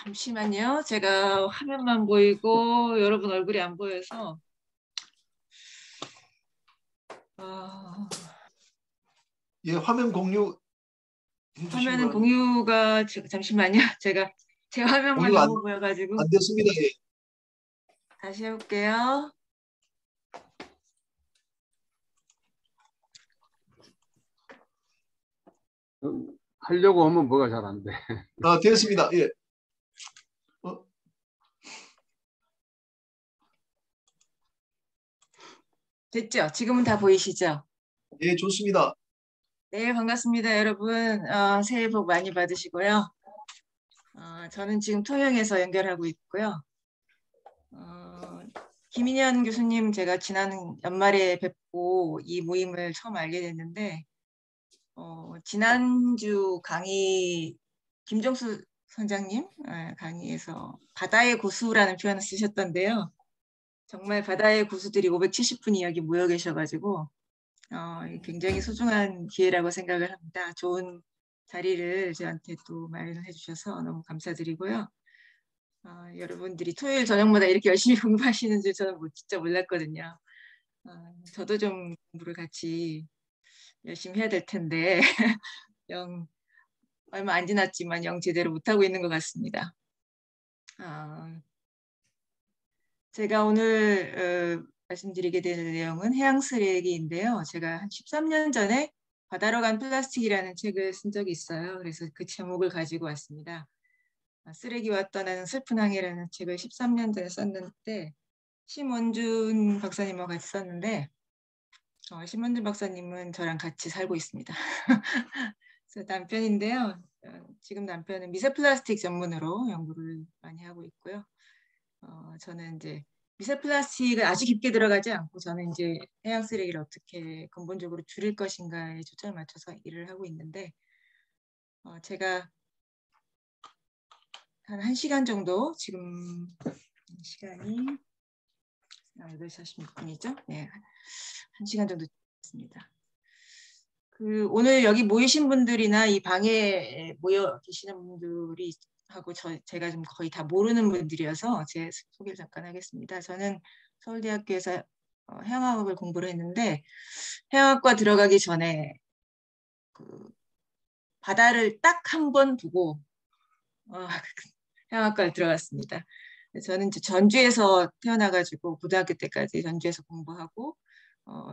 잠시만요. 제가 화면만 보이고 여러분 얼굴이 안 보여서 어, 예, 화면 공유 해주시기 화면은 바랍니다. 공유가 잠시만요. 제가 제 화면만 공유 너무 보여가지고 안 됐습니다. 예. 다시 해볼게요. 하려고 하면 뭐가 잘 안 돼. 아, 되었습니다. 예. 어, 됐죠? 지금은 다 보이시죠? 예, 좋습니다. 네, 반갑습니다, 여러분. 새해 복 많이 받으시고요. 저는 지금 통영에서 연결하고 있고요. 김인현 교수님 제가 지난 연말에 뵙고 이 모임을 처음 알게 됐는데 지난주 강의 김정수 선장님 강의에서 바다의 고수라는 표현을 쓰셨던데요. 정말 바다의 고수들이 570분이 여기 모여 계셔가지고 굉장히 소중한 기회라고 생각을 합니다. 좋은 자리를 저한테 또 마련해 주셔서 너무 감사드리고요. 여러분들이 토요일 저녁마다 이렇게 열심히 공부하시는 줄 저는 진짜 몰랐거든요. 저도 좀 공부를 같이 열심히 해야 될 텐데 영 얼마 안 지났지만 영 제대로 못하고 있는 것 같습니다. 제가 오늘 말씀드리게 되는 내용은 해양 쓰레기인데요. 제가 한 13년 전에 바다로 간 플라스틱이라는 책을 쓴 적이 있어요. 그래서 그 제목을 가지고 왔습니다. 쓰레기와 떠나는 슬픈 항해라는 책을 13년 전에 썼는데 심원준 박사님하고 같이 썼는데 심원준 박사님은 저랑 같이 살고 있습니다. 그래서 남편인데요. 지금 남편은 미세 플라스틱 전문으로 연구를 많이 하고 있고요. 저는 이제 미세 플라스틱을 아주 깊게 들어가지 않고 저는 이제 해양 쓰레기를 어떻게 근본적으로 줄일 것인가에 초점을 맞춰서 일을 하고 있는데 제가 한 1시간 정도 지금 시간이 8시 46분이죠. 네, 1시간 정도 됐습니다. 오늘 여기 모이신 분들이나 이 방에 모여 계시는 분들이 하고 제가 좀 거의 다 모르는 분들이어서 제 소개를 잠깐 하겠습니다. 저는 서울대학교에서 해양학을 공부를 했는데 해양학과 들어가기 전에 그 바다를 딱 한 번 보고 해양학과에 들어갔습니다. 저는 이제 전주에서 태어나가지고 고등학교 때까지 전주에서 공부하고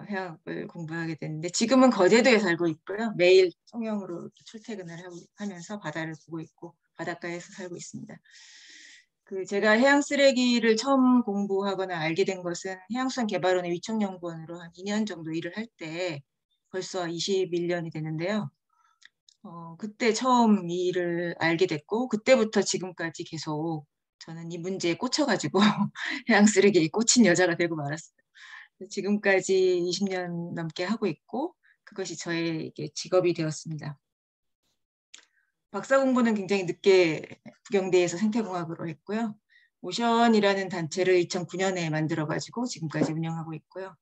해양을 공부하게 됐는데 지금은 거제도에 살고 있고요. 매일 통영으로 출퇴근을 하면서 바다를 보고 있고 바닷가에서 살고 있습니다. 제가 해양 쓰레기를 처음 공부하거나 알게 된 것은 해양수산개발원의 위청연구원으로 한 2년 정도 일을 할 때 벌써 21년이 되는데요. 그때 처음 이 일을 알게 됐고 그때부터 지금까지 계속 저는 이 문제에 꽂혀가지고 해양 쓰레기에 꽂힌 여자가 되고 말았어요. 지금까지 20년 넘게 하고 있고 그것이 저의 직업이 되었습니다. 박사 공부는 굉장히 늦게 부경대에서 생태공학으로 했고요. 오션이라는 단체를 2009년에 만들어가지고 지금까지 운영하고 있고요.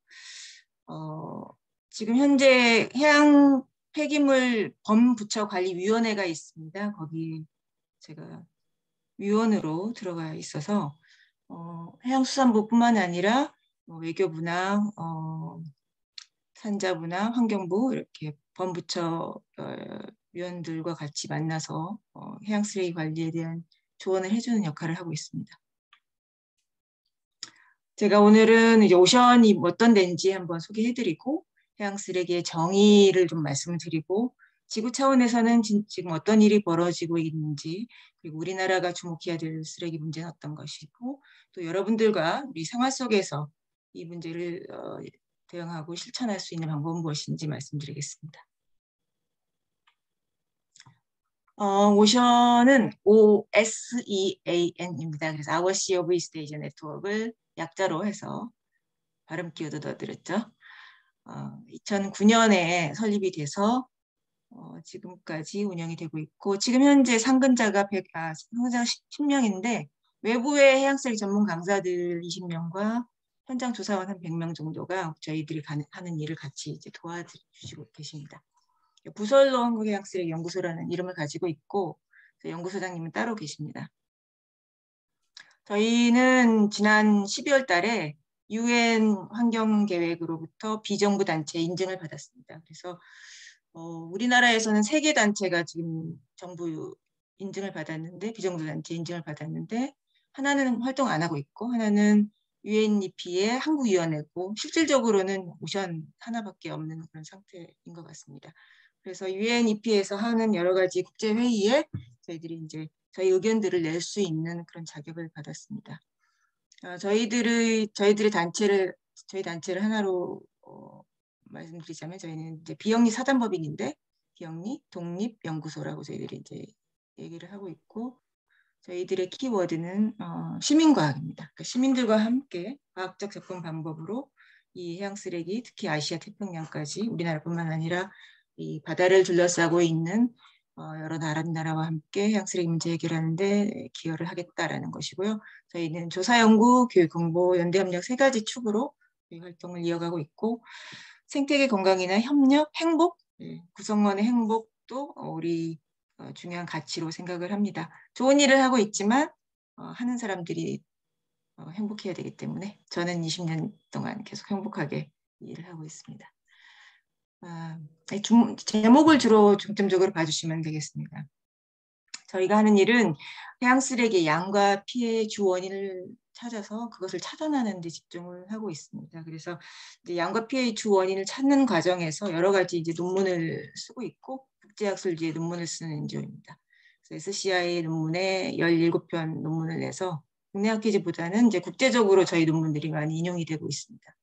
지금 현재 해양 폐기물 범부처관리위원회가 있습니다. 거기 제가 위원으로 들어가 있어서 해양수산부뿐만 아니라 외교부나 산자부나 환경부 이렇게 범부처 위원들과 같이 만나서 해양 쓰레기 관리에 대한 조언을 해주는 역할을 하고 있습니다. 제가 오늘은 이제 오션이 어떤 데인지 한번 소개해드리고 해양 쓰레기의 정의를 좀 말씀을 드리고 지구 차원에서는 지금 어떤 일이 벌어지고 있는지 그리고 우리나라가 주목해야 될 쓰레기 문제는 어떤 것이고 또 여러분들과 우리 생활 속에서 이 문제를 대응하고 실천할 수 있는 방법은 무엇인지 말씀드리겠습니다. 오션은 OSEAN입니다. 그래서 Our Sea of East Asia Network을 약자로 해서 발음 끼워도 넣어드렸죠. 2009년에 설립이 돼서 지금까지 운영이 되고 있고 지금 현재 상근자가 10명인데 외부의 해양쓰레기 전문 강사들 20명과 현장 조사원 한 100명 정도가 저희들이 하는 일을 같이 이제 도와주시고 계십니다. 부설로 한국해양쓰레기 연구소라는 이름을 가지고 있고 연구소장님은 따로 계십니다. 저희는 지난 12월 달에 UN 환경계획으로부터 비정부 단체 인증을 받았습니다. 그래서 우리나라에서는 3개 단체가 지금 정부 인증을 받았는데, 비정부 단체 인증을 받았는데, 하나는 활동 안 하고 있고, 하나는 UNEP의 한국위원회고, 실질적으로는 오션 하나밖에 없는 그런 상태인 것 같습니다. 그래서 UNEP에서 하는 여러 가지 국제회의에 저희들이 이제 저희 의견들을 낼 수 있는 그런 자격을 받았습니다. 저희 단체를 하나로 말씀드리자면, 저희는 이제 비영리 사단법인인데, 비영리 독립연구소라고 저희들이 이제 얘기를 하고 있고, 저희들의 키워드는 시민과학입니다. 그러니까 시민들과 함께 과학적 접근 방법으로 이 해양 쓰레기, 특히 아시아 태평양까지 우리나라뿐만 아니라 이 바다를 둘러싸고 있는 여러 나라와 함께 해양 쓰레기 문제 해결하는 데 기여를 하겠다라는 것이고요. 저희는 조사 연구, 교육 공보, 연대 협력 3가지 축으로 이 활동을 이어가고 있고, 생태계 건강이나 협력, 행복, 구성원의 행복도 우리 중요한 가치로 생각을 합니다. 좋은 일을 하고 있지만 하는 사람들이 행복해야 되기 때문에 저는 20년 동안 계속 행복하게 일을 하고 있습니다. 제목을 주로 중점적으로 봐주시면 되겠습니다. 저희가 하는 일은 해양 쓰레기 양과 피해의 주 원인을 찾아서 그것을 차단하는 데 집중을 하고 있습니다. 그래서 이제 양과 피해의 주 원인을 찾는 과정에서 여러 가지 이제 논문을 쓰고 있고, 국제학술지에 논문을 쓰는 NGO입니다. 그래서 SCI 논문에 17편 논문을 내서 국내 학회지보다는 이제 국제적으로 저희 논문들이 많이 인용이 되고 있습니다.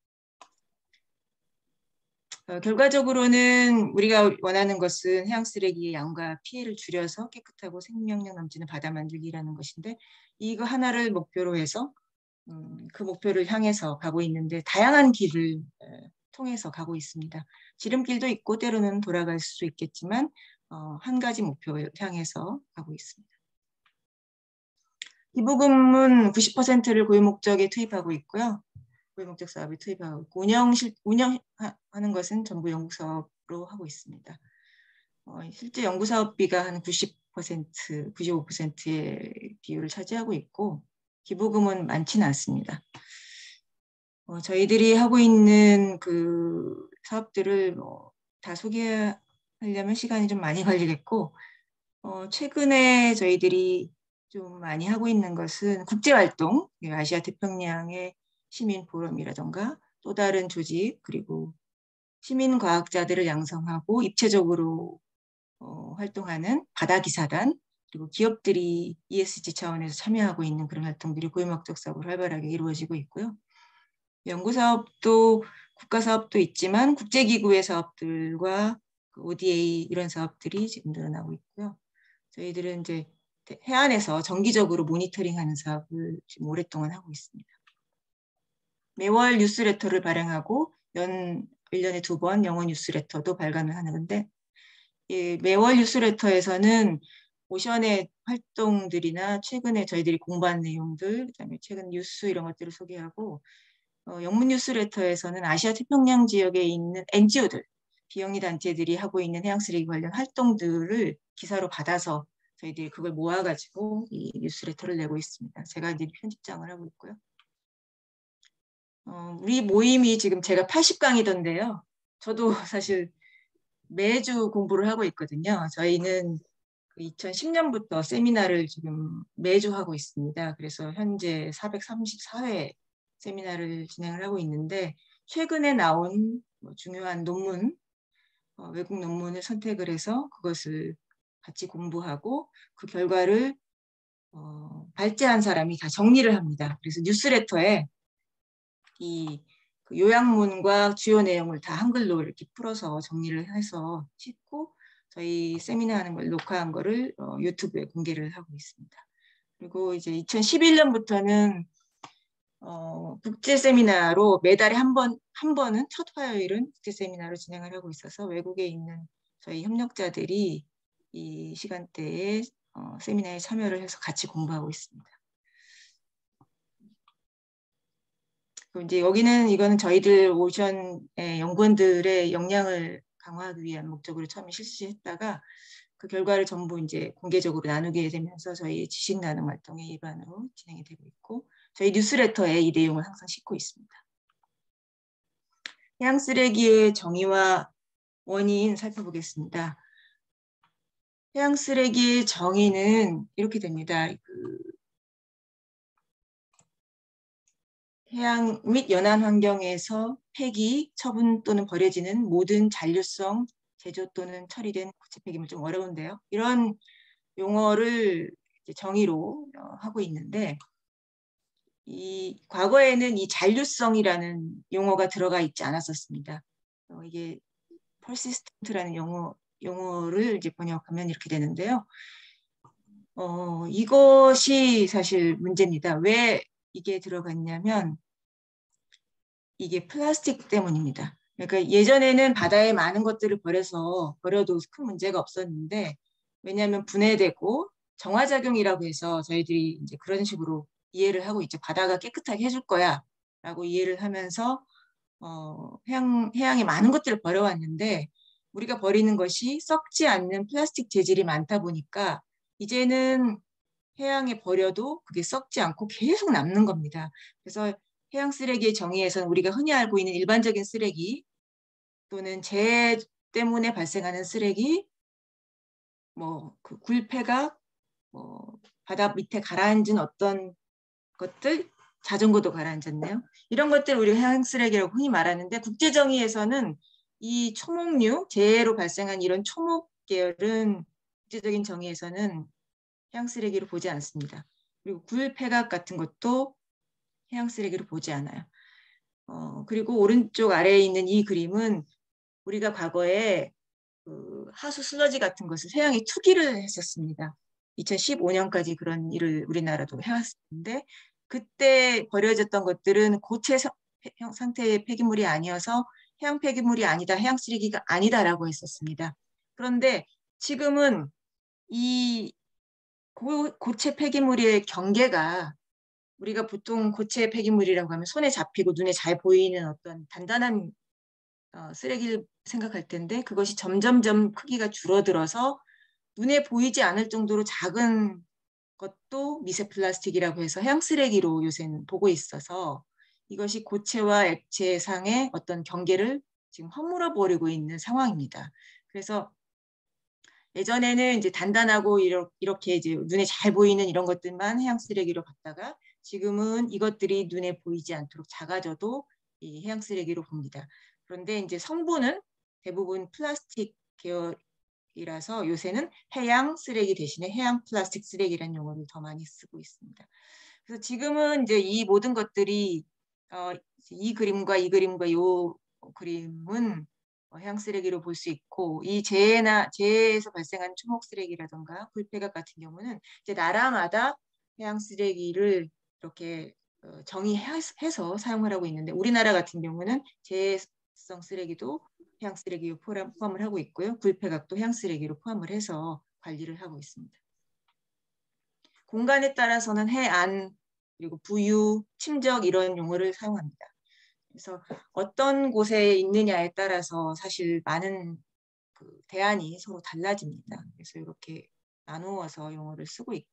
결과적으로는 우리가 원하는 것은 해양 쓰레기의 양과 피해를 줄여서 깨끗하고 생명력 넘치는 바다 만들기라는 것인데, 이거 하나를 목표로 해서 그 목표를 향해서 가고 있는데, 다양한 길을 통해서 가고 있습니다. 지름길도 있고 때로는 돌아갈 수 있겠지만 한 가지 목표를 향해서 가고 있습니다. 기부금은 90%를 고유목적에 투입하고 있고요. 고유목적 사업에 투입하고 있고, 운영하는 것은 전부 연구사업으로 하고 있습니다. 실제 연구사업비가 한 90%, 95%의 비율을 차지하고 있고, 기부금은 많지는 않습니다. 저희들이 하고 있는 그 사업들을 다 소개하려면 시간이 좀 많이 걸리겠고, 최근에 저희들이 좀 많이 하고 있는 것은 국제활동, 아시아 태평양의 시민 포럼이라던가 또 다른 조직, 그리고 시민 과학자들을 양성하고 입체적으로 활동하는 바다기사단, 그리고 기업들이 ESG 차원에서 참여하고 있는 그런 활동들이 고유목적 사업으로 활발하게 이루어지고 있고요. 연구사업도 국가사업도 있지만 국제기구의 사업들과 ODA 이런 사업들이 지금 늘어나고 있고요. 저희들은 이제 해안에서 정기적으로 모니터링하는 사업을 지금 오랫동안 하고 있습니다. 매월 뉴스레터를 발행하고 1년에 2번 영어 뉴스레터도 발간을 하는데, 매월 뉴스레터에서는 오션의 활동들이나 최근에 저희들이 공부한 내용들, 그다음에 최근 뉴스 이런 것들을 소개하고, 영문 뉴스레터에서는 아시아 태평양 지역에 있는 NGO들, 비영리 단체들이 하고 있는 해양 쓰레기 관련 활동들을 기사로 받아서 저희들이 그걸 모아가지고 이 뉴스레터를 내고 있습니다. 제가 이제 편집장을 하고 있고요. 우리 모임이 지금 제가 80강이던데요. 저도 사실 매주 공부를 하고 있거든요. 저희는 2010년부터 세미나를 지금 매주 하고 있습니다. 그래서 현재 434회 세미나를 진행을 하고 있는데, 최근에 나온 중요한 논문, 외국 논문을 선택을 해서 그것을 같이 공부하고 그 결과를 발제한 사람이 다 정리를 합니다. 그래서 뉴스레터에 그 요약문과 주요 내용을 다 한글로 이렇게 풀어서 정리를 해서 싣고 저희 세미나 하는 걸 녹화한 거를 유튜브에 공개를 하고 있습니다. 그리고 이제 2011년부터는 국제 세미나로 매달에 한 번은 첫 화요일은 국제 세미나로 진행을 하고 있어서 외국에 있는 저희 협력자들이 이 시간대에 세미나에 참여를 해서 같이 공부하고 있습니다. 이제 이거는 저희들 오션의 연구원들의 역량을 강화하기 위한 목적으로 처음에 실시했다가 그 결과를 전부 이제 공개적으로 나누게 되면서 저희 지식 나눔 활동의 일환으로 진행이 되고 있고, 저희 뉴스레터에 이 내용을 항상 싣고 있습니다. 해양 쓰레기의 정의와 원인 살펴보겠습니다. 해양 쓰레기의 정의는 이렇게 됩니다. 해양 및 연안 환경에서 폐기, 처분 또는 버려지는 모든 잔류성 제조 또는 처리된 고체 폐기물, 좀 어려운데요. 이런 용어를 이제 정의로 하고 있는데, 과거에는 이 잔류성이라는 용어가 들어가 있지 않았었습니다. 이게 persistent라는 용어를 이제 번역하면 이렇게 되는데요. 이것이 사실 문제입니다. 왜 이게 들어갔냐면 이게 플라스틱 때문입니다. 그러니까 예전에는 바다에 많은 것들을 버려도 큰 문제가 없었는데, 왜냐하면 분해되고 정화작용이라고 해서 저희들이 이제 그런 식으로 이해를 하고 있죠. 바다가 깨끗하게 해줄 거야 라고 이해를 하면서 해양에 많은 것들을 버려왔는데, 우리가 버리는 것이 썩지 않는 플라스틱 재질이 많다 보니까 이제는 해양에 버려도 그게 썩지 않고 계속 남는 겁니다. 그래서 해양 쓰레기의 정의에서는 우리가 흔히 알고 있는 일반적인 쓰레기 또는 재해 때문에 발생하는 쓰레기, 그 굴폐각, 바다 밑에 가라앉은 어떤 것들, 자전거도 가라앉았네요. 이런 것들 우리 해양 쓰레기라고 흔히 말하는데, 국제 정의에서는 이 초목류, 재해로 발생한 이런 초목 계열은 국제적인 정의에서는 해양 쓰레기로 보지 않습니다. 그리고 굴폐각 같은 것도 해양 쓰레기로 보지 않아요. 그리고 오른쪽 아래에 있는 이 그림은 우리가 과거에 하수 슬러지 같은 것을 해양에 투기를 했었습니다. 2015년까지 그런 일을 우리나라도 해왔었는데, 그때 버려졌던 것들은 고체 상태의 폐기물이 아니어서 해양 폐기물이 아니다, 해양 쓰레기가 아니다라고 했었습니다. 그런데 지금은 이 고체 폐기물의 경계가, 우리가 보통 고체 폐기물이라고 하면 손에 잡히고 눈에 잘 보이는 어떤 단단한 쓰레기를 생각할 텐데, 그것이 점점점 크기가 줄어들어서 눈에 보이지 않을 정도로 작은 것도 미세 플라스틱이라고 해서 해양 쓰레기로 요새는 보고 있어서, 이것이 고체와 액체상의 어떤 경계를 지금 허물어 버리고 있는 상황입니다. 그래서 예전에는 이제 단단하고 이렇게 이제 눈에 잘 보이는 이런 것들만 해양 쓰레기로 봤다가, 지금은 이것들이 눈에 보이지 않도록 작아져도 이 해양 쓰레기로 봅니다. 그런데 이제 성분은 대부분 플라스틱 계열이라서 요새는 해양 쓰레기 대신에 해양 플라스틱 쓰레기라는 용어를 더 많이 쓰고 있습니다. 그래서 지금은 이제 이 모든 것들이 이 그림과 이 그림과 이 그림은 해양 쓰레기로 볼 수 있고, 이 재해에서 발생한 초목 쓰레기라든가 굴폐각 같은 경우는 이제 나라마다 해양 쓰레기를 이렇게 정의해서 사용을 하고 있는데, 우리나라 같은 경우는 재해성 쓰레기도 해양 쓰레기로 포함을 하고 있고요. 굴폐각도 해양 쓰레기로 포함을 해서 관리를 하고 있습니다. 공간에 따라서는 해안, 그리고 부유, 침적 이런 용어를 사용합니다. 그래서 어떤 곳에 있느냐에 따라서 사실 많은 대안이 서로 달라집니다. 그래서 이렇게 나누어서 용어를 쓰고 있고,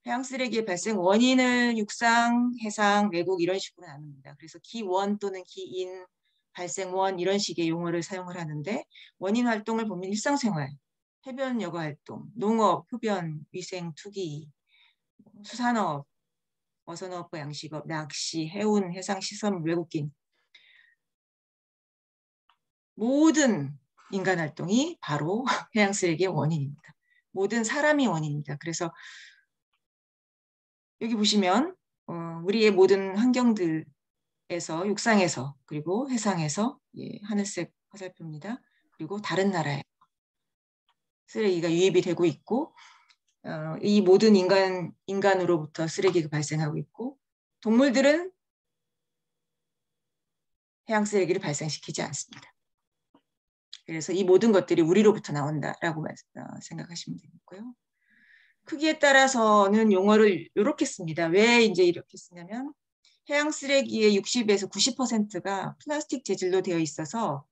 해양 쓰레기의 발생 원인을 육상, 해상, 외국 이런 식으로 나눕니다. 그래서 기원 또는 기인, 발생원 이런 식의 용어를 사용을 하는데, 원인 활동을 보면 일상생활, 해변 여가 활동, 농업, 흡연, 위생, 투기, 수산업, 어선업, 양식업, 낚시, 해운, 해상, 시설, 외국인, 모든 인간 활동이 바로 해양 쓰레기의 원인입니다. 모든 사람이 원인입니다. 그래서 여기 보시면 우리의 모든 환경들에서, 육상에서 그리고 해상에서, 하늘색 화살표입니다. 그리고 다른 나라에 쓰레기가 유입이 되고 있고, 이 모든 인간으로부터 쓰레기가 발생하고 있고, 동물들은 해양 쓰레기를 발생시키지 않습니다. 그래서 이 모든 것들이 우리로부터 나온다라고 생각하시면 되겠고요. 크기에 따라서는 용어를 이렇게 씁니다. 왜 이제 이렇게 쓰냐면, 해양 쓰레기의 60에서 90%가 플라스틱 재질로 되어 있어서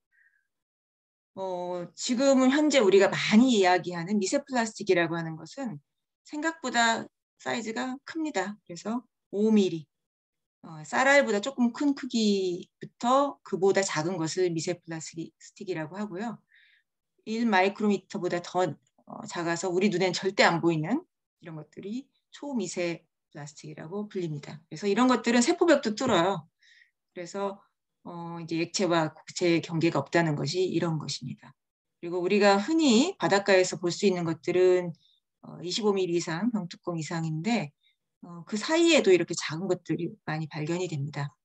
지금은 현재 우리가 많이 이야기하는 미세 플라스틱이라고 하는 것은 생각보다 사이즈가 큽니다. 그래서 5mm, 쌀알보다 조금 큰 크기부터 그보다 작은 것을 미세 플라스틱이라고 하고요. 1마이크로미터보다 더 작아서 우리 눈엔 절대 안 보이는 이런 것들이 초미세 플라스틱이라고 불립니다. 그래서 이런 것들은 세포벽도 뚫어요. 그래서 이제 액체와 고체의 경계가 없다는 것이 이런 것입니다. 그리고 우리가 흔히 바닷가에서 볼 수 있는 것들은 25mm 이상, 병뚜껑 이상인데 그 사이에도 이렇게 작은 것들이 많이 발견이 됩니다.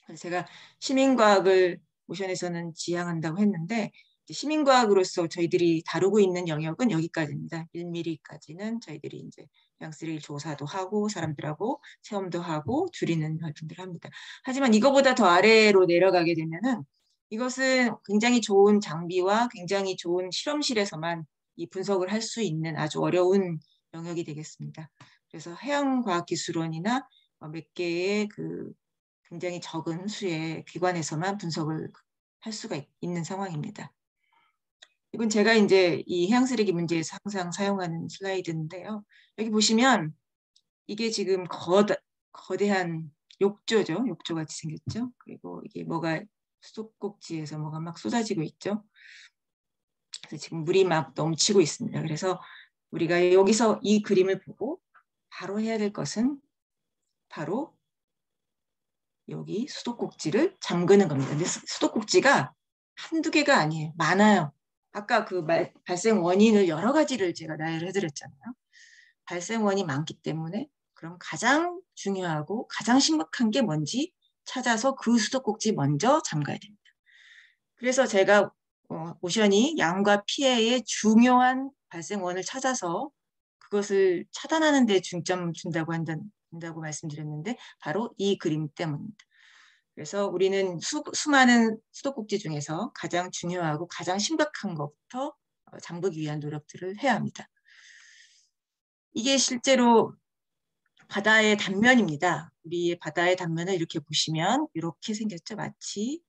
그래서 제가 시민과학을 오션에서는 지향한다고 했는데 시민과학으로서 저희들이 다루고 있는 영역은 여기까지입니다. 1mm까지는 저희들이 이제 해양 쓰레기 조사도 하고 사람들하고 체험도 하고 줄이는 활동들을 합니다. 하지만 이거보다 더 아래로 내려가게 되면은 이것은 굉장히 좋은 장비와 굉장히 좋은 실험실에서만 이 분석을 할 수 있는 아주 어려운 영역이 되겠습니다. 그래서 해양과학기술원이나 몇 개의 그 굉장히 적은 수의 기관에서만 분석을 할 수가 있는 상황입니다. 이건 제가 이제 이 해양쓰레기 문제에서 항상 사용하는 슬라이드인데요. 여기 보시면 이게 지금 거대한 욕조죠. 욕조같이 생겼죠. 그리고 이게 뭐가 수도꼭지에서 뭐가 막 쏟아지고 있죠. 그래서 지금 물이 막 넘치고 있습니다. 그래서 우리가 여기서 이 그림을 보고 바로 해야 될 것은 바로 여기 수도꼭지를 잠그는 겁니다. 근데 수도꼭지가 한두 개가 아니에요. 많아요. 아까 그 발생 원인을 여러 가지를 제가 나열을 해드렸잖아요. 발생 원인이 많기 때문에 그럼 가장 중요하고 가장 심각한 게 뭔지 찾아서 그 수도꼭지 먼저 잠가야 됩니다. 그래서 제가 오션이 양과 피해의 중요한 발생원을 찾아서 그것을 차단하는 데 중점 준다고 말씀드렸는데 바로 이 그림 때문입니다. 그래서 우리는 수많은 수도꼭지 중에서 가장 중요하고 가장 심각한 것부터 잠그기 위한 노력들을 해야 합니다. 이게 실제로 바다의 단면입니다. 우리의 바다의 단면을 이렇게 보시면 이렇게 생겼죠. 마치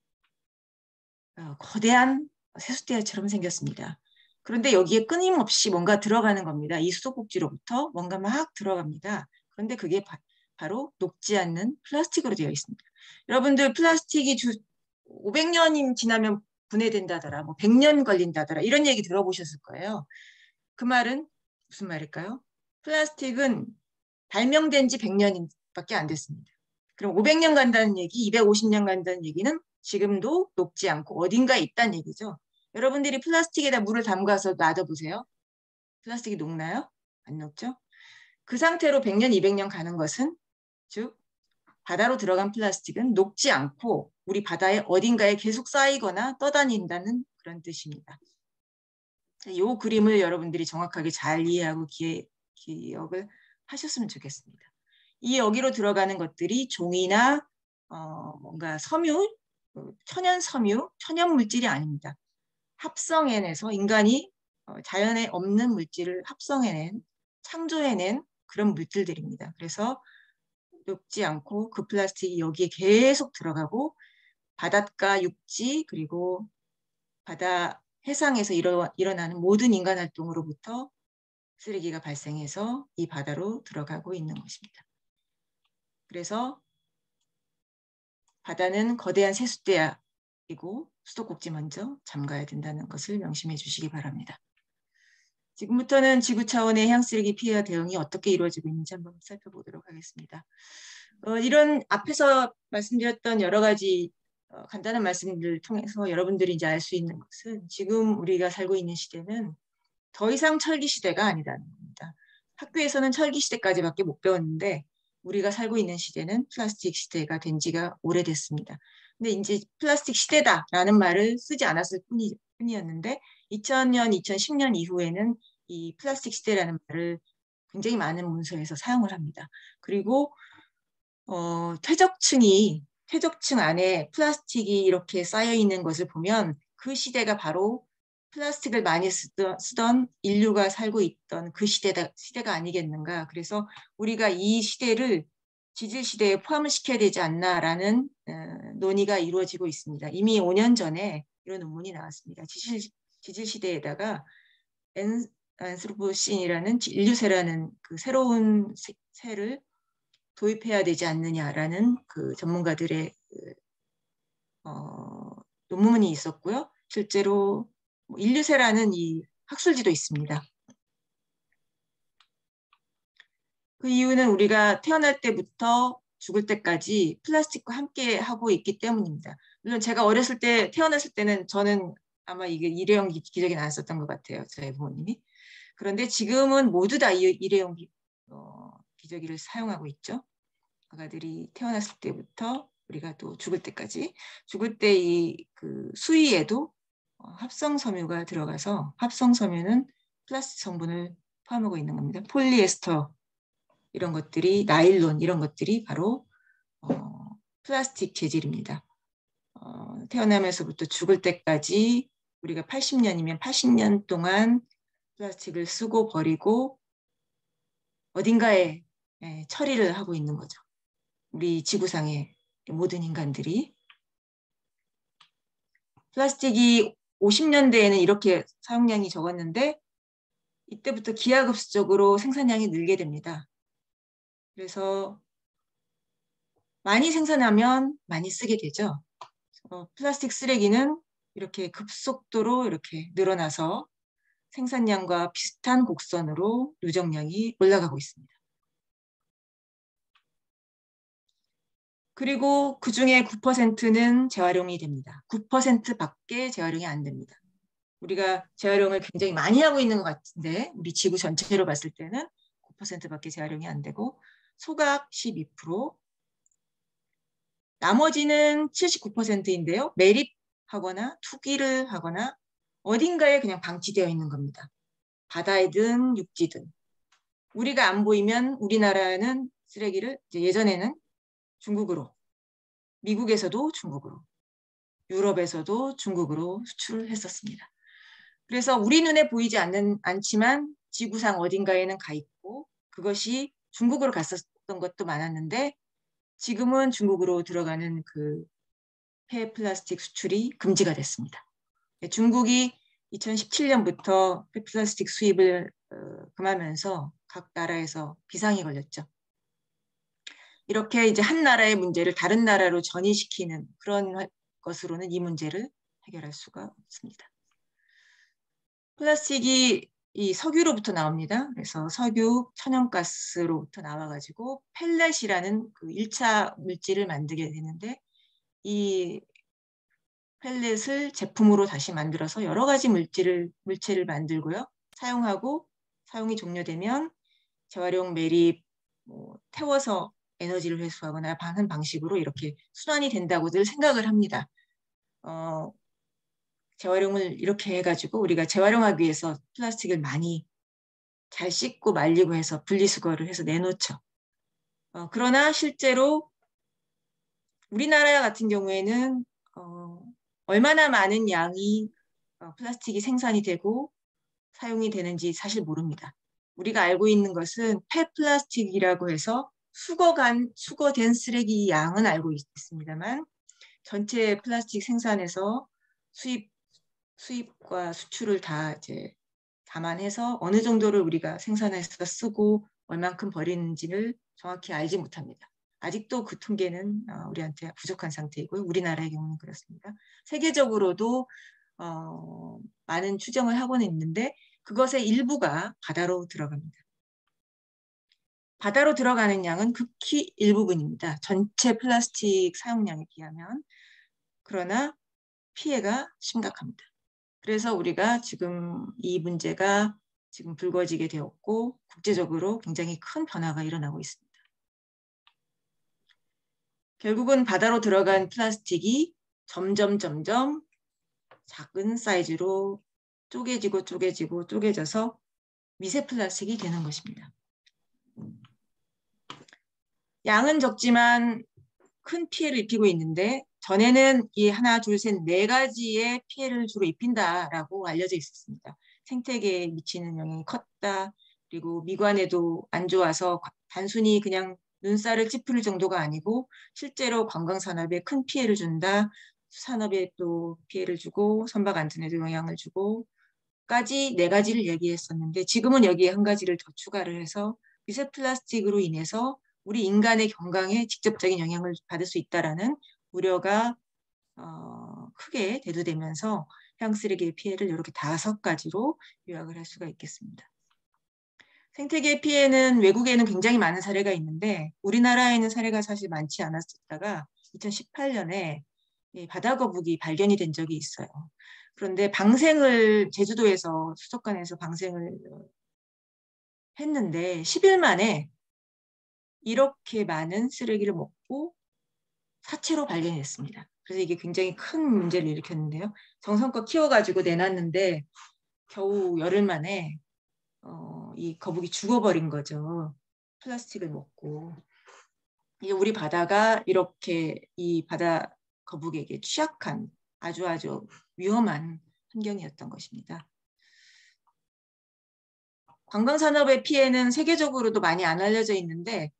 거대한 세숫대야처럼 생겼습니다. 그런데 여기에 끊임없이 뭔가 들어가는 겁니다. 이 수도꼭지로부터 뭔가 막 들어갑니다. 그런데 그게 바로 녹지 않는 플라스틱으로 되어 있습니다. 여러분들 플라스틱이 500년이 지나면 분해된다더라, 뭐 100년 걸린다더라 이런 얘기 들어보셨을 거예요. 그 말은 무슨 말일까요? 플라스틱은 발명된 지 100년밖에 안 됐습니다. 그럼 500년 간다는 얘기, 250년 간다는 얘기는 지금도 녹지 않고 어딘가에 있다는 얘기죠. 여러분들이 플라스틱에다 물을 담가서 놔둬보세요. 플라스틱이 녹나요? 안 녹죠? 그 상태로 100년, 200년 가는 것은 즉 바다로 들어간 플라스틱은 녹지 않고 우리 바다의 어딘가에 계속 쌓이거나 떠다닌다는 그런 뜻입니다. 이 그림을 여러분들이 정확하게 잘 이해하고 기억을 하셨으면 좋겠습니다. 이 여기로 들어가는 것들이 종이나 뭔가 섬유, 천연 섬유, 천연 물질이 아닙니다. 합성해내서 인간이 자연에 없는 물질을 합성해낸, 창조해낸 그런 물질들입니다. 그래서 녹지 않고 그 플라스틱이 여기에 계속 들어가고 바닷가, 육지, 그리고 바다 해상에서 일어나는 모든 인간 활동으로부터 쓰레기가 발생해서 이 바다로 들어가고 있는 것입니다. 그래서 바다는 거대한 세숫대야이고 수도꼭지 먼저 잠가야 된다는 것을 명심해 주시기 바랍니다. 지금부터는 지구 차원의 해양쓰레기 피해와 대응이 어떻게 이루어지고 있는지 한번 살펴보도록 하겠습니다. 이런 앞에서 말씀드렸던 여러 가지 간단한 말씀들을 통해서 여러분들이 이제 알 수 있는 것은 지금 우리가 살고 있는 시대는 더 이상 철기 시대가 아니라는 겁니다. 학교에서는 철기 시대까지밖에 못 배웠는데 우리가 살고 있는 시대는 플라스틱 시대가 된 지가 오래됐습니다. 근데 이제 플라스틱 시대다라는 말을 쓰지 않았을 뿐이었는데 2000년, 2010년 이후에는 이 플라스틱 시대라는 말을 굉장히 많은 문서에서 사용을 합니다. 그리고 퇴적층 안에 플라스틱이 이렇게 쌓여 있는 것을 보면 그 시대가 바로 플라스틱을 많이 쓰던 인류가 살고 있던 그 시대가 아니겠는가. 그래서 우리가 이 시대를 지질 시대에 포함을 시켜야 되지 않나라는 논의가 이루어지고 있습니다. 이미 5년 전에 이런 논문이 나왔습니다. 지질 시대에다가 안스로포신이라는 인류새라는 그 새로운 새를 도입해야 되지 않느냐라는 그 전문가들의 논문이 있었고요. 실제로 인류새라는 이 학술지도 있습니다. 그 이유는 우리가 태어날 때부터 죽을 때까지 플라스틱과 함께 하고 있기 때문입니다. 물론 제가 어렸을 때 태어났을 때는 저는 아마 이게 일회용 기저귀 나왔었던 것 같아요. 저희 부모님이. 그런데 지금은 모두 다 일회용 기저귀를 사용하고 있죠. 아가들이 태어났을 때부터 우리가 또 죽을 때까지. 죽을 때 이 그 수의에도 합성섬유가 들어가서 합성섬유는 플라스틱 성분을 포함하고 있는 겁니다. 폴리에스터 이런 것들이 나일론 이런 것들이 바로 플라스틱 재질입니다. 태어나면서부터 죽을 때까지 우리가 80년이면 80년 동안 플라스틱을 쓰고 버리고 어딘가에 처리를 하고 있는 거죠. 우리 지구상의 모든 인간들이. 플라스틱이 50년대에는 이렇게 사용량이 적었는데 이때부터 기하급수적으로 생산량이 늘게 됩니다. 그래서 많이 생산하면 많이 쓰게 되죠. 플라스틱 쓰레기는 이렇게 급속도로 이렇게 늘어나서 생산량과 비슷한 곡선으로 누적량이 올라가고 있습니다. 그리고 그중에 9%는 재활용이 됩니다. 9%밖에 재활용이 안 됩니다. 우리가 재활용을 굉장히 많이 하고 있는 것 같은데 우리 지구 전체로 봤을 때는 9%밖에 재활용이 안 되고 소각 12%, 나머지는 79%인데요. 매립하거나 투기를 하거나 어딘가에 그냥 방치되어 있는 겁니다. 바다이든 육지든. 우리가 안 보이면 우리나라는 쓰레기를 예전에는 중국으로, 미국에서도 중국으로, 유럽에서도 중국으로 수출을 했었습니다. 그래서 우리 눈에 보이지 않지만 지구상 어딘가에는 가 있고 그것이 중국으로 갔었던 것도 많았는데 지금은 중국으로 들어가는 그 폐플라스틱 수출이 금지가 됐습니다. 중국이 2017년부터 폐플라스틱 수입을 금하면서 각 나라에서 비상이 걸렸죠. 이렇게 이제 한 나라의 문제를 다른 나라로 전이시키는 그런 것으로는 이 문제를 해결할 수가 없습니다. 플라스틱이 이 석유로부터 나옵니다. 그래서 석유, 천연가스로부터 나와가지고 펠렛이라는 그 1차 물질을 만들게 되는데 이 펠렛을 제품으로 다시 만들어서 여러 가지 물체를 만들고요. 사용하고 사용이 종료되면 재활용, 매립, 태워서 에너지를 회수하거나 하는 방식으로 이렇게 순환이 된다고들 생각을 합니다. 재활용을 이렇게 해가지고 우리가 재활용하기 위해서 플라스틱을 많이 잘 씻고 말리고 해서 분리수거를 해서 내놓죠. 그러나 실제로 우리나라 같은 경우에는 얼마나 많은 양이 플라스틱이 생산이 되고 사용이 되는지 사실 모릅니다. 우리가 알고 있는 것은 폐플라스틱이라고 해서 수거된 쓰레기 양은 알고 있습니다만 전체 플라스틱 생산에서 수입과 수출을 다 이제 감안해서 어느 정도를 우리가 생산해서 쓰고 얼만큼 버리는지를 정확히 알지 못합니다. 아직도 그 통계는 우리한테 부족한 상태이고요. 우리나라의 경우는 그렇습니다. 세계적으로도 많은 추정을 하고는 있는데 그것의 일부가 바다로 들어갑니다. 바다로 들어가는 양은 극히 일부분입니다. 전체 플라스틱 사용량에 비하면. 그러나 피해가 심각합니다. 그래서 우리가 지금 이 문제가 지금 불거지게 되었고 국제적으로 굉장히 큰 변화가 일어나고 있습니다. 결국은 바다로 들어간 플라스틱이 점점 작은 사이즈로 쪼개져서 미세 플라스틱이 되는 것입니다. 양은 적지만 큰 피해를 입히고 있는데 전에는 이 하나, 둘, 셋, 네 가지의 피해를 주로 입힌다라고 알려져 있었습니다. 생태계에 미치는 영향이 컸다. 그리고 미관에도 안 좋아서 단순히 그냥 눈살을 찌푸릴 정도가 아니고 실제로 관광산업에 큰 피해를 준다. 수산업에 또 피해를 주고 선박 안전에도 영향을 주고 까지 4가지를 얘기했었는데 지금은 여기에 한 가지를 더 추가를 해서 미세 플라스틱으로 인해서 우리 인간의 건강에 직접적인 영향을 받을 수 있다라는 우려가 크게 대두되면서 해양쓰레기의 피해를 이렇게 5가지로 요약을 할 수가 있겠습니다. 생태계 피해는 외국에는 굉장히 많은 사례가 있는데 우리나라에는 사례가 사실 많지 않았었다가 2018년에 바다 거북이 발견이 된 적이 있어요. 그런데 방생을 제주도에서 수족관에서 방생을 했는데 10일 만에 이렇게 많은 쓰레기를 먹고 사체로 발견이 됐습니다. 그래서 이게 굉장히 큰 문제를 일으켰는데요. 정성껏 키워가지고 내놨는데 겨우 열흘 만에 이 거북이 죽어버린 거죠. 플라스틱을 먹고. 이게 우리 바다가 이렇게 이 바다 거북이에게 취약한 아주 위험한 환경이었던 것입니다. 관광산업의 피해는 세계적으로도 많이 안 알려져 있는데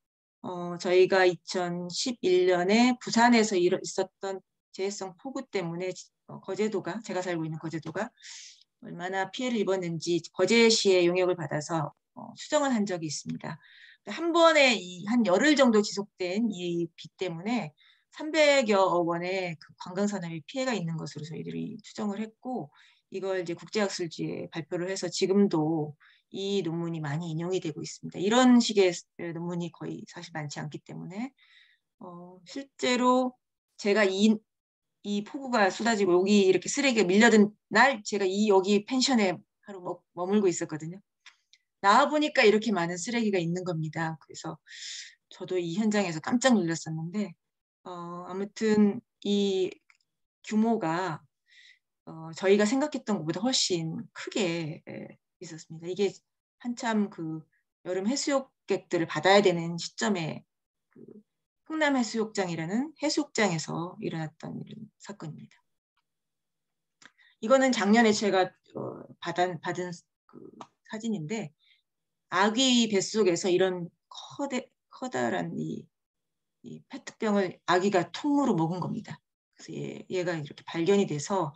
저희가 2011년에 부산에서 있었던 재해성 폭우 때문에 거제도가 제가 살고 있는 거제도가 얼마나 피해를 입었는지 거제시의 용역을 받아서 수정을 한 적이 있습니다. 한 번에 한 열흘 정도 지속된 이 비 때문에 300여억 원의 그 관광산업의 피해가 있는 것으로 저희들이 추정을 했고 이걸 이제 국제학술지에 발표를 해서 지금도 이 논문이 많이 인용이 되고 있습니다. 이런 식의 논문이 거의 사실 많지 않기 때문에 실제로 제가 이 폭우가 쏟아지고 여기 이렇게 쓰레기가 밀려든 날 제가 여기 펜션에 하루 머물고 있었거든요. 나와보니까 이렇게 많은 쓰레기가 있는 겁니다. 그래서 저도 이 현장에서 깜짝 놀랐었는데 아무튼 이 규모가 저희가 생각했던 것보다 훨씬 크게 있었습니다. 이게 한참 그 여름 해수욕객들을 받아야 되는 시점에 그 흥남해수욕장이라는 해수욕장에서 일어났던 이런 사건입니다. 이거는 작년에 제가 받은 그 사진인데 아기 뱃속에서 이런 커다란 이 페트병을 아기가 통으로 먹은 겁니다. 그래서 얘가 이렇게 발견이 돼서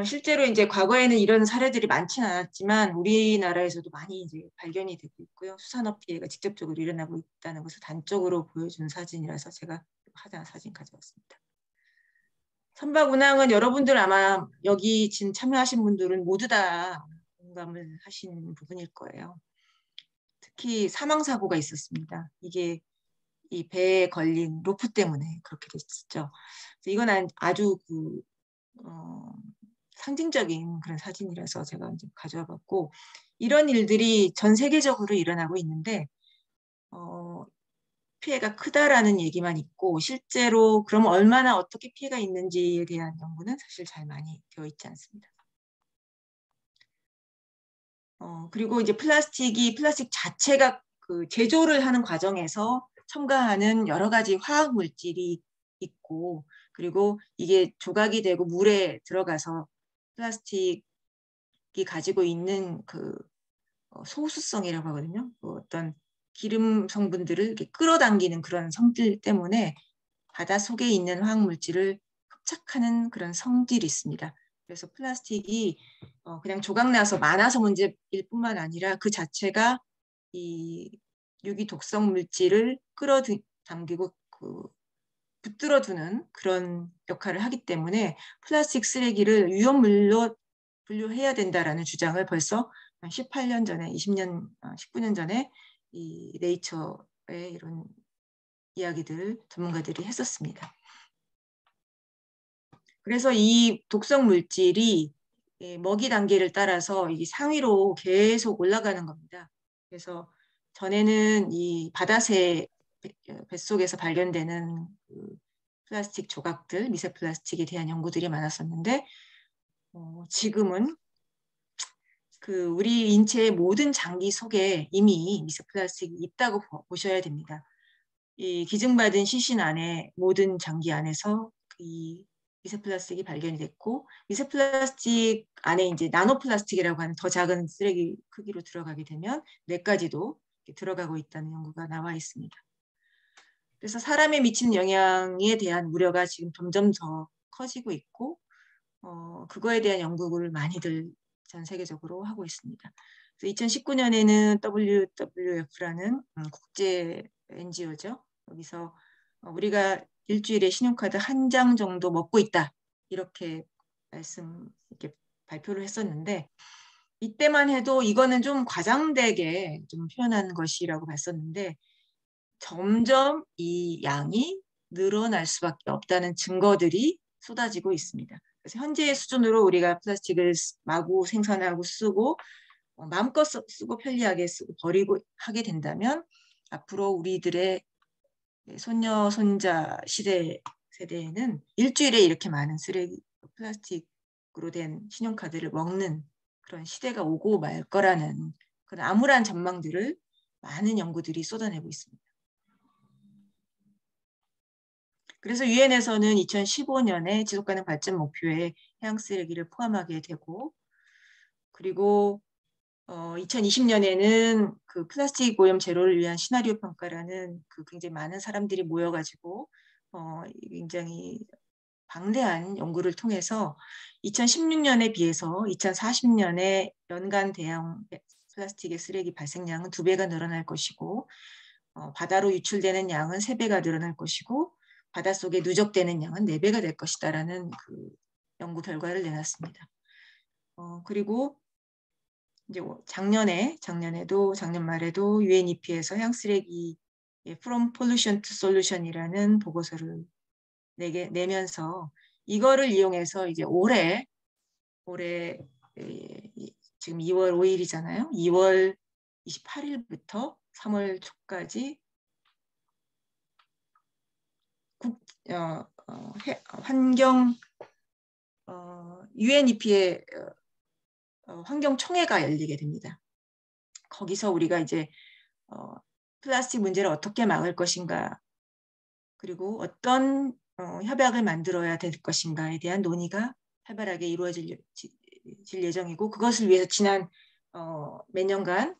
실제로 이제 과거에는 이런 사례들이 많지는 않았지만 우리나라에서도 많이 이제 발견이 되고 있고요. 수산업 피해가 직접적으로 일어나고 있다는 것을 단적으로 보여주는 사진이라서 제가 하나 사진 가져왔습니다. 선박 운항은 여러분들 아마 여기 지금 참여하신 분들은 모두 다 공감을 하신 부분일 거예요. 특히 사망사고가 있었습니다. 이게 이 배에 걸린 로프 때문에 그렇게 됐었죠. 이건 아주 상징적인 그런 사진이라서 제가 이제 가져와 봤고 이런 일들이 전 세계적으로 일어나고 있는데 피해가 크다라는 얘기만 있고 실제로 그럼 얼마나 어떻게 피해가 있는지에 대한 연구는 사실 잘 많이 되어 있지 않습니다. 그리고 이제 플라스틱 자체가 그 제조를 하는 과정에서 첨가하는 여러 가지 화학 물질이 있고 그리고 이게 조각이 되고 물에 들어가서 플라스틱이 가지고 있는 그 소수성이라고 하거든요. 어떤 기름 성분들을 이렇게 끌어당기는 그런 성질 때문에 바다 속에 있는 화학 물질을 흡착하는 그런 성질이 있습니다. 그래서 플라스틱이 그냥 조각나서 많아서 문제일 뿐만 아니라 그 자체가 이 유기 독성 물질을 끌어당기고 붙들어두는 그런 역할을 하기 때문에 플라스틱 쓰레기를 위험물로 분류해야 된다라는 주장을 벌써 18년 전에, 19년 전에 이 네이처의 이런 이야기들 전문가들이 했었습니다. 그래서 이 독성 물질이 먹이 단계를 따라서 이 상위로 계속 올라가는 겁니다. 그래서 전에는 이 바다새 뱃속에서 발견되는 그 플라스틱 조각들, 미세 플라스틱에 대한 연구들이 많았었는데 지금은 그 우리 인체의 모든 장기 속에 이미 미세 플라스틱이 있다고 보셔야 됩니다. 이 기증받은 시신 안에 모든 장기 안에서 이 미세 플라스틱이 발견이 됐고 미세 플라스틱 안에 이제 나노 플라스틱이라고 하는 더 작은 쓰레기 크기로 들어가게 되면 뇌까지도 들어가고 있다는 연구가 나와 있습니다. 그래서 사람에 미치는 영향에 대한 우려가 지금 점점 더 커지고 있고 그거에 대한 연구를 많이들 전 세계적으로 하고 있습니다. 2019년에는 WWF라는 국제 NGO죠. 여기서 우리가 일주일에 신용카드 한 장 정도 먹고 있다. 이렇게 이렇게 발표를 했었는데 이때만 해도 이거는 좀 과장되게 좀 표현한 것이라고 봤었는데 점점 이 양이 늘어날 수밖에 없다는 증거들이 쏟아지고 있습니다. 그래서 현재의 수준으로 우리가 플라스틱을 마구 생산하고 쓰고 마음껏 쓰고 편리하게 쓰고 버리고 하게 된다면 앞으로 우리들의 손녀, 손자 세대에는 일주일에 이렇게 많은 쓰레기, 플라스틱으로 된 신용카드를 먹는 그런 시대가 오고 말 거라는 그런 암울한 전망들을 많은 연구들이 쏟아내고 있습니다. 그래서 유엔에서는 2015년에 지속가능 발전 목표에 해양 쓰레기를 포함하게 되고 그리고 2020년에는 그 플라스틱 오염 제로를 위한 시나리오 평가라는 그 굉장히 많은 사람들이 모여가지고 굉장히 방대한 연구를 통해서 2016년에 비해서 2040년에 연간 대형 플라스틱의 쓰레기 발생량은 2배가 늘어날 것이고 바다로 유출되는 양은 3배가 늘어날 것이고 바닷속에 누적되는 양은 4배가 될 것이다라는 그 연구 결과를 내놨습니다. 그리고 이제 작년 말에도 UNEP에서 해양쓰레기 From Pollution to Solution이라는 보고서를 내면서 이거를 이용해서 이제 올해 지금 2월 5일이잖아요. 2월 28일부터 3월 초까지 환경 UNEP의 환경총회가 열리게 됩니다. 거기서 우리가 이제 플라스틱 문제를 어떻게 막을 것인가 그리고 어떤 협약을 만들어야 될 것인가에 대한 논의가 활발하게 이루어질 예정이고 그것을 위해서 지난 몇 년간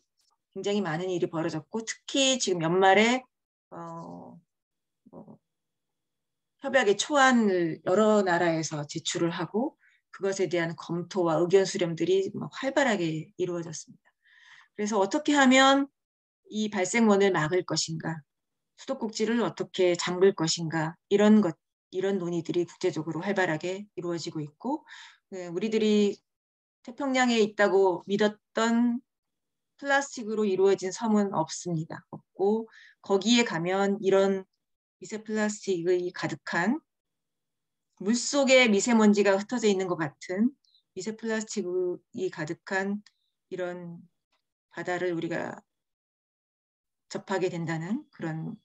굉장히 많은 일이 벌어졌고 특히 지금 연말에 협약의 초안을 여러 나라에서 제출을 하고 그것에 대한 검토와 의견 수렴들이 활발하게 이루어졌습니다. 그래서 어떻게 하면 이 발생원을 막을 것인가, 수도꼭지를 어떻게 잠글 것인가 이런 논의들이 국제적으로 활발하게 이루어지고 있고 우리들이 태평양에 있다고 믿었던 플라스틱으로 이루어진 섬은 없습니다. 없고 거기에 가면 이런 미세 플라스틱이 가득한 물속에 미세먼지가 흩어져 있는 것 같은 미세 플라스틱이 가득한 이런 바다를 우리가 접하게 된다는 그런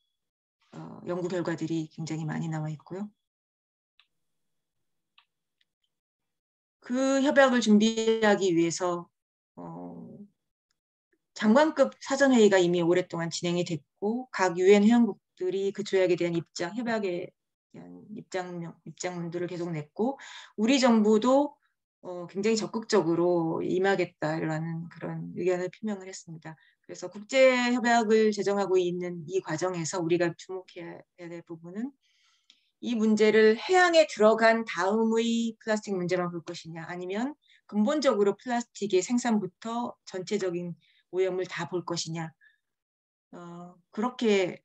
연구 결과들이 굉장히 많이 나와 있고요. 그 협약을 준비하기 위해서 장관급 사전회의가 이미 오랫동안 진행이 됐고 각 유엔 회원국들이 그 조약에 대한 협약에 대한 입장문들을 계속 냈고 우리 정부도 굉장히 적극적으로 임하겠다라는 그런 의견을 표명을 했습니다. 그래서 국제협약을 제정하고 있는 이 과정에서 우리가 주목해야 될 부분은 이 문제를 해양에 들어간 다음의 플라스틱 문제만 볼 것이냐 아니면 근본적으로 플라스틱의 생산부터 전체적인 오염을 다 볼 것이냐 그렇게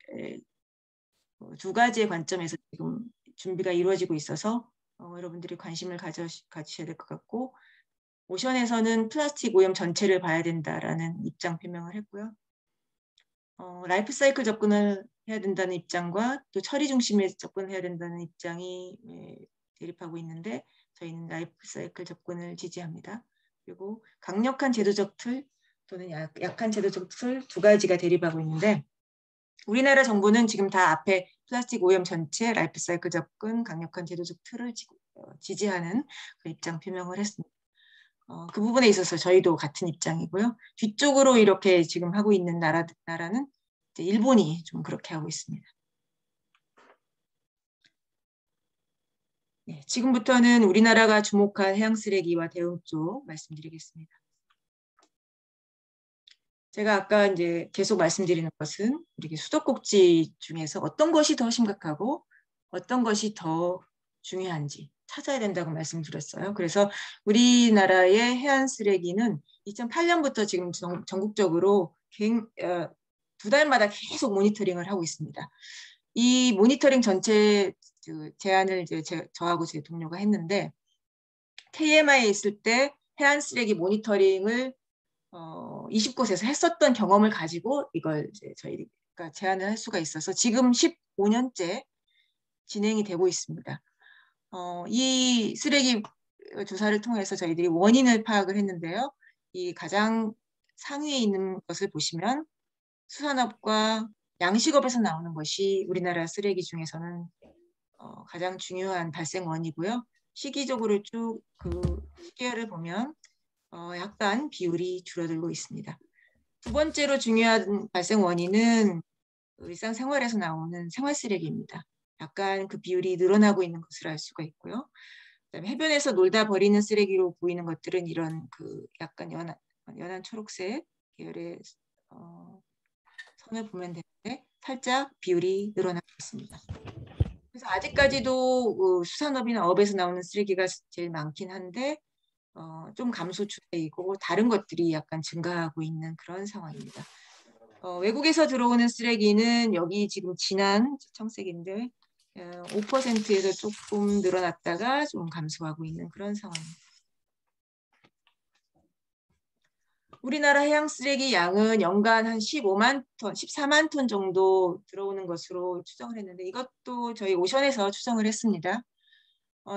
두 가지의 관점에서 지금 준비가 이루어지고 있어서 여러분들이 관심을 가지셔야 될 것 같고 오션에서는 플라스틱 오염 전체를 봐야 된다라는 입장 표명을 했고요. 라이프 사이클 접근을 해야 된다는 입장과 또 처리 중심의 접근을 해야 된다는 입장이 대립하고 있는데 저희는 라이프 사이클 접근을 지지합니다. 그리고 강력한 제도적 틀 또는 약한 제도적 틀 두 가지가 대립하고 있는데 우리나라 정부는 지금 다 앞에 플라스틱 오염 전체, 라이프 사이클 접근, 강력한 제도적 틀을 지지하는 그 입장 표명을 했습니다. 그 부분에 있어서 저희도 같은 입장이고요. 뒤쪽으로 이렇게 지금 하고 있는 나라는 이제 일본이 좀 그렇게 하고 있습니다. 네, 지금부터는 우리나라가 주목한 해양 쓰레기와 대응 쪽 말씀드리겠습니다. 제가 아까 이제 계속 말씀드리는 것은 이렇게 수도꼭지 중에서 어떤 것이 더 심각하고 어떤 것이 더 중요한지 찾아야 된다고 말씀드렸어요. 그래서 우리나라의 해안 쓰레기는 2008년부터 지금 전국적으로 두 달마다 계속 모니터링을 하고 있습니다. 이 모니터링 전체 제안을 이제 저하고 제 동료가 했는데 KMI에 있을 때 해안 쓰레기 모니터링을 20곳에서 했었던 경험을 가지고 이걸 이제 저희가 제안을 할 수가 있어서 지금 15년째 진행이 되고 있습니다. 이 쓰레기 조사를 통해서 저희들이 원인을 파악을 했는데요. 이 가장 상위에 있는 것을 보시면 수산업과 양식업에서 나오는 것이 우리나라 쓰레기 중에서는 가장 중요한 발생 원이고요. 시기적으로 쭉 그 시계를 보면 약간 비율이 줄어들고 있습니다. 두 번째로 중요한 발생 원인은 일상생활에서 나오는 생활쓰레기입니다. 약간 그 비율이 늘어나고 있는 것을 알 수가 있고요. 그다음에 해변에서 놀다 버리는 쓰레기로 보이는 것들은 이런 그 약간 연한 초록색 계열의 선을 보면 되는데 살짝 비율이 늘어나고 있습니다. 그래서 아직까지도 수산업이나 어업에서 나오는 쓰레기가 제일 많긴 한데 좀 감소 추세이고 다른 것들이 약간 증가하고 있는 그런 상황입니다. 외국에서 들어오는 쓰레기는 여기 지금 진한 청색인데 5%에서 조금 늘어났다가 좀 감소하고 있는 그런 상황입니다. 우리나라 해양 쓰레기 양은 연간 한 15만 톤, 14만 톤 정도 들어오는 것으로 추정을 했는데 이것도 저희 오션에서 추정을 했습니다.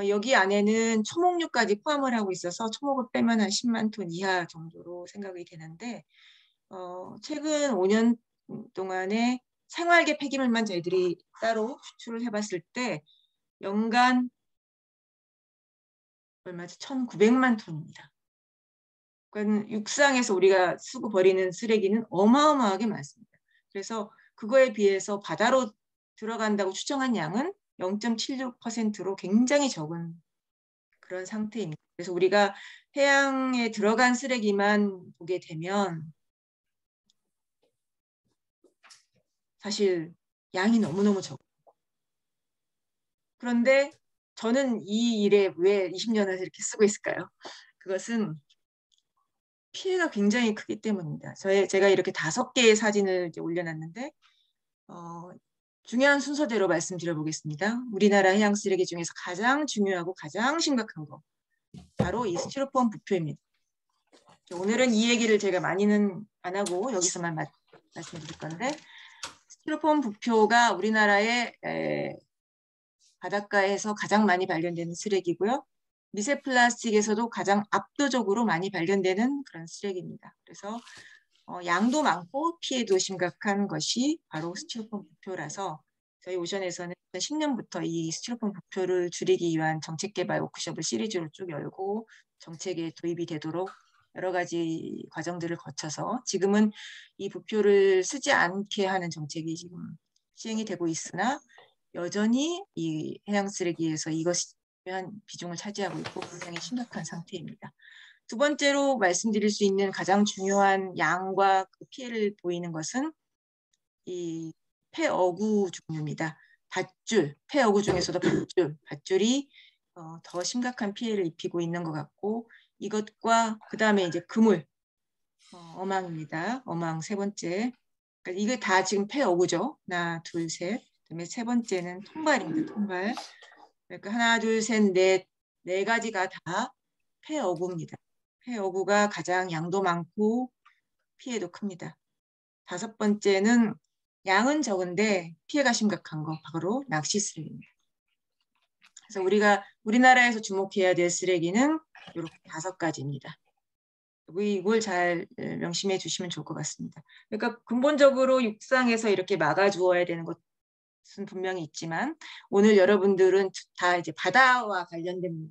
여기 안에는 초목류까지 포함을 하고 있어서 초목을 빼면 한 10만 톤 이하 정도로 생각이 되는데 최근 5년 동안에 생활계 폐기물만 저희들이 따로 추출을 해봤을 때 연간 얼마죠? 1,900만 톤입니다. 그러니까 육상에서 우리가 쓰고 버리는 쓰레기는 어마어마하게 많습니다. 그래서 그거에 비해서 바다로 들어간다고 추정한 양은 0.76%로 굉장히 적은 그런 상태입니다. 그래서 우리가 해양에 들어간 쓰레기만 보게 되면 사실 양이 너무너무 적어요. 그런데 저는 이 일에 왜 20년을 이렇게 쓰고 있을까요? 그것은 피해가 굉장히 크기 때문입니다. 제가 이렇게 5개의 사진을 이제 올려놨는데 중요한 순서대로 말씀드려 보겠습니다. 우리나라 해양 쓰레기 중에서 가장 중요하고 가장 심각한 거 바로 이 스티로폼 부표입니다. 오늘은 이 얘기를 제가 많이는 안 하고 여기서만 말씀드릴 건데 스티로폼 부표가 우리나라의 바닷가에서 가장 많이 발견되는 쓰레기고요. 미세 플라스틱에서도 가장 압도적으로 많이 발견되는 그런 쓰레기입니다. 그래서 양도 많고 피해도 심각한 것이 바로 스티로폼 부표라서 저희 오션에서는 2010년부터 이 스티로폼 부표를 줄이기 위한 정책 개발 워크숍을 시리즈로 쭉 열고 정책에 도입이 되도록 여러 가지 과정들을 거쳐서 지금은 이 부표를 쓰지 않게 하는 정책이 지금 시행이 되고 있으나 여전히 이 해양 쓰레기에서 이것이 비중을 차지하고 있고 굉장히 심각한 상태입니다. 두 번째로 말씀드릴 수 있는 가장 중요한 양과 그 피해를 보이는 것은 이 폐어구 종류입니다. 밧줄, 폐어구 중에서도 밧줄이 더 심각한 피해를 입히고 있는 것 같고 이것과 그 다음에 이제 그물, 어망입니다. 어망 세 번째. 그러니까 이거 다 지금 폐어구죠. 하나, 둘, 셋. 그다음에 세 번째는 통발입니다. 통발. 그러니까 하나, 둘, 셋, 넷, 네 가지가 다 폐어구입니다. 폐어구가 가장 양도 많고 피해도 큽니다. 5번째는 양은 적은데 피해가 심각한 거 바로 낚시 쓰레기입니다. 그래서 우리나라에서 주목해야 될 쓰레기는 이렇게 5가지입니다. 이걸 잘 명심해 주시면 좋을 것 같습니다. 그러니까 근본적으로 육상에서 이렇게 막아주어야 되는 것은 분명히 있지만 오늘 여러분들은 다 이제 바다와 관련된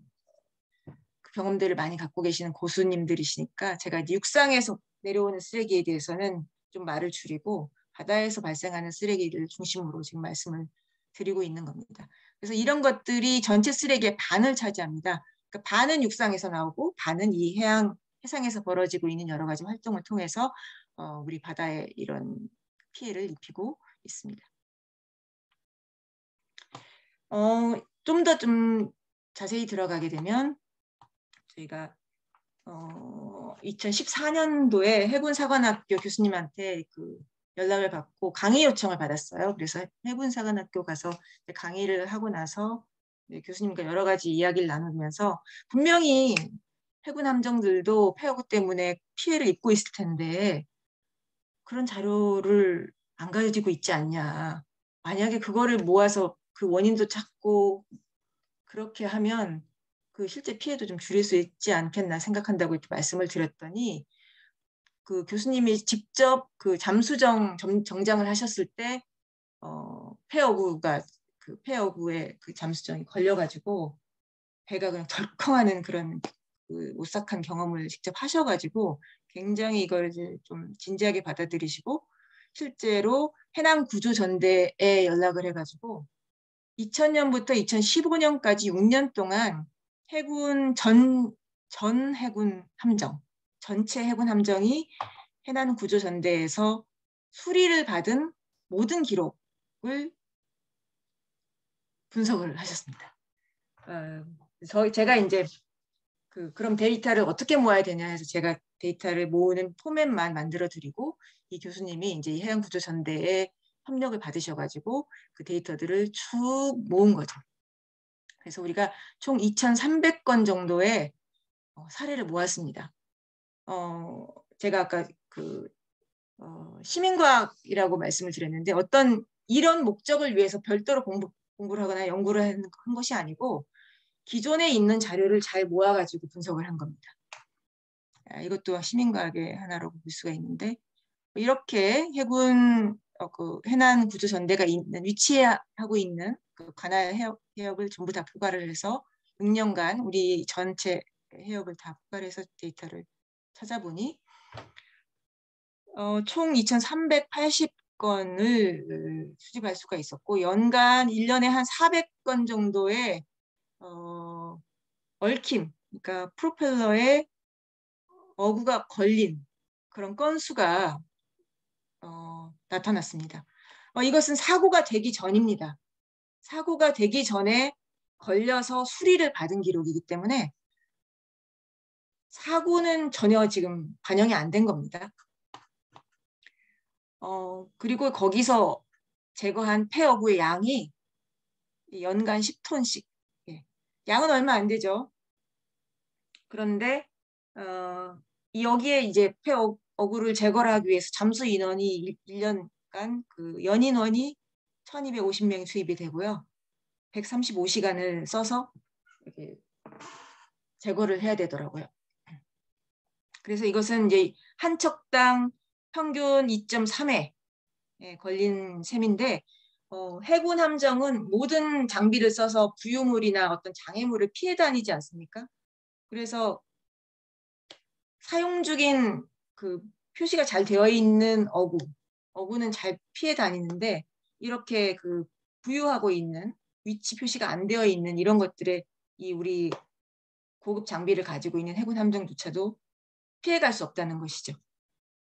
그 경험들을 많이 갖고 계시는 고수님들이시니까 제가 이제 육상에서 내려오는 쓰레기에 대해서는 좀 말을 줄이고 바다에서 발생하는 쓰레기를 중심으로 지금 말씀을 드리고 있는 겁니다. 그래서 이런 것들이 전체 쓰레기의 반을 차지합니다. 그러니까 반은 육상에서 나오고 반은 이 해양 해상에서 벌어지고 있는 여러 가지 활동을 통해서 우리 바다에 이런 피해를 입히고 있습니다. 좀 더 좀 자세히 들어가게 되면 저희가 2014년도에 해군사관학교 교수님한테 그 연락을 받고 강의 요청을 받았어요. 그래서 해군사관학교 가서 강의를 하고 나서 교수님과 여러 가지 이야기를 나누면서 분명히 해군 함정들도 폐허구 때문에 피해를 입고 있을 텐데 그런 자료를 안 가지고 있지 않냐. 만약에 그거를 모아서 그 원인도 찾고 그렇게 하면 그 실제 피해도 좀 줄일 수 있지 않겠나 생각한다고 이렇게 말씀을 드렸더니 그 교수님이 직접 그 잠수정 정장을 하셨을 때 폐어구가 그 폐어구에 그 잠수정이 걸려가지고 배가 그냥 덜컹하는 그런 그 오싹한 경험을 직접 하셔가지고 굉장히 이걸 이제 좀 진지하게 받아들이시고 실제로 해남구조전대에 연락을 해가지고 2000년부터 2015년까지 6년 동안 해군 전 해군 함정, 전체 해군 함정이 해난구조전대에서 수리를 받은 모든 기록을 분석을 하셨습니다. 제가 이제 그럼 데이터를 어떻게 모아야 되냐 해서 제가 데이터를 모으는 포맷만 만들어 드리고 이 교수님이 이제 해양구조전대에 협력을 받으셔가지고 그 데이터들을 쭉 모은 거죠. 그래서 우리가 총 2,300건 정도의 사례를 모았습니다. 제가 아까 시민과학이라고 말씀을 드렸는데 어떤 이런 목적을 위해서 별도로 공부를 하거나 연구를 한 것이 아니고 기존에 있는 자료를 잘 모아가지고 분석을 한 겁니다. 이것도 시민과학의 하나로 볼 수가 있는데 이렇게 해군 해난 구조전대가 위치하고 있는 그 관할 해역을 전부 다 포괄을 해서 6년간 우리 전체 해역을 다 포괄해서 데이터를 찾아보니 총 2,380건을 수집할 수가 있었고 연간 1년에 한 400건 정도의 얽힘, 그러니까 프로펠러에 어구가 걸린 그런 건수가 나타났습니다. 이것은 사고가 되기 전입니다. 사고가 되기 전에 걸려서 수리를 받은 기록이기 때문에 사고는 전혀 지금 반영이 안 된 겁니다. 그리고 거기서 제거한 폐어구의 양이 연간 10톤씩. 예. 양은 얼마 안 되죠. 그런데 여기에 이제 폐어구를 제거하기 위해서 잠수 인원이 1년간 그 연인원이 1,250명이 투입이 되고요. 135시간을 써서 이렇게 제거를 해야 되더라고요. 그래서 이것은 이제 한 척당 평균 2.3회 걸린 셈인데 해군 함정은 모든 장비를 써서 부유물이나 어떤 장애물을 피해 다니지 않습니까? 그래서 사용 중인 그 표시가 잘 되어 있는 어구는 잘 피해 다니는데 이렇게 그 부유하고 있는 위치 표시가 안 되어 있는 이런 것들에 이 우리 고급 장비를 가지고 있는 해군 함정조차도 피해갈 수 없다는 것이죠.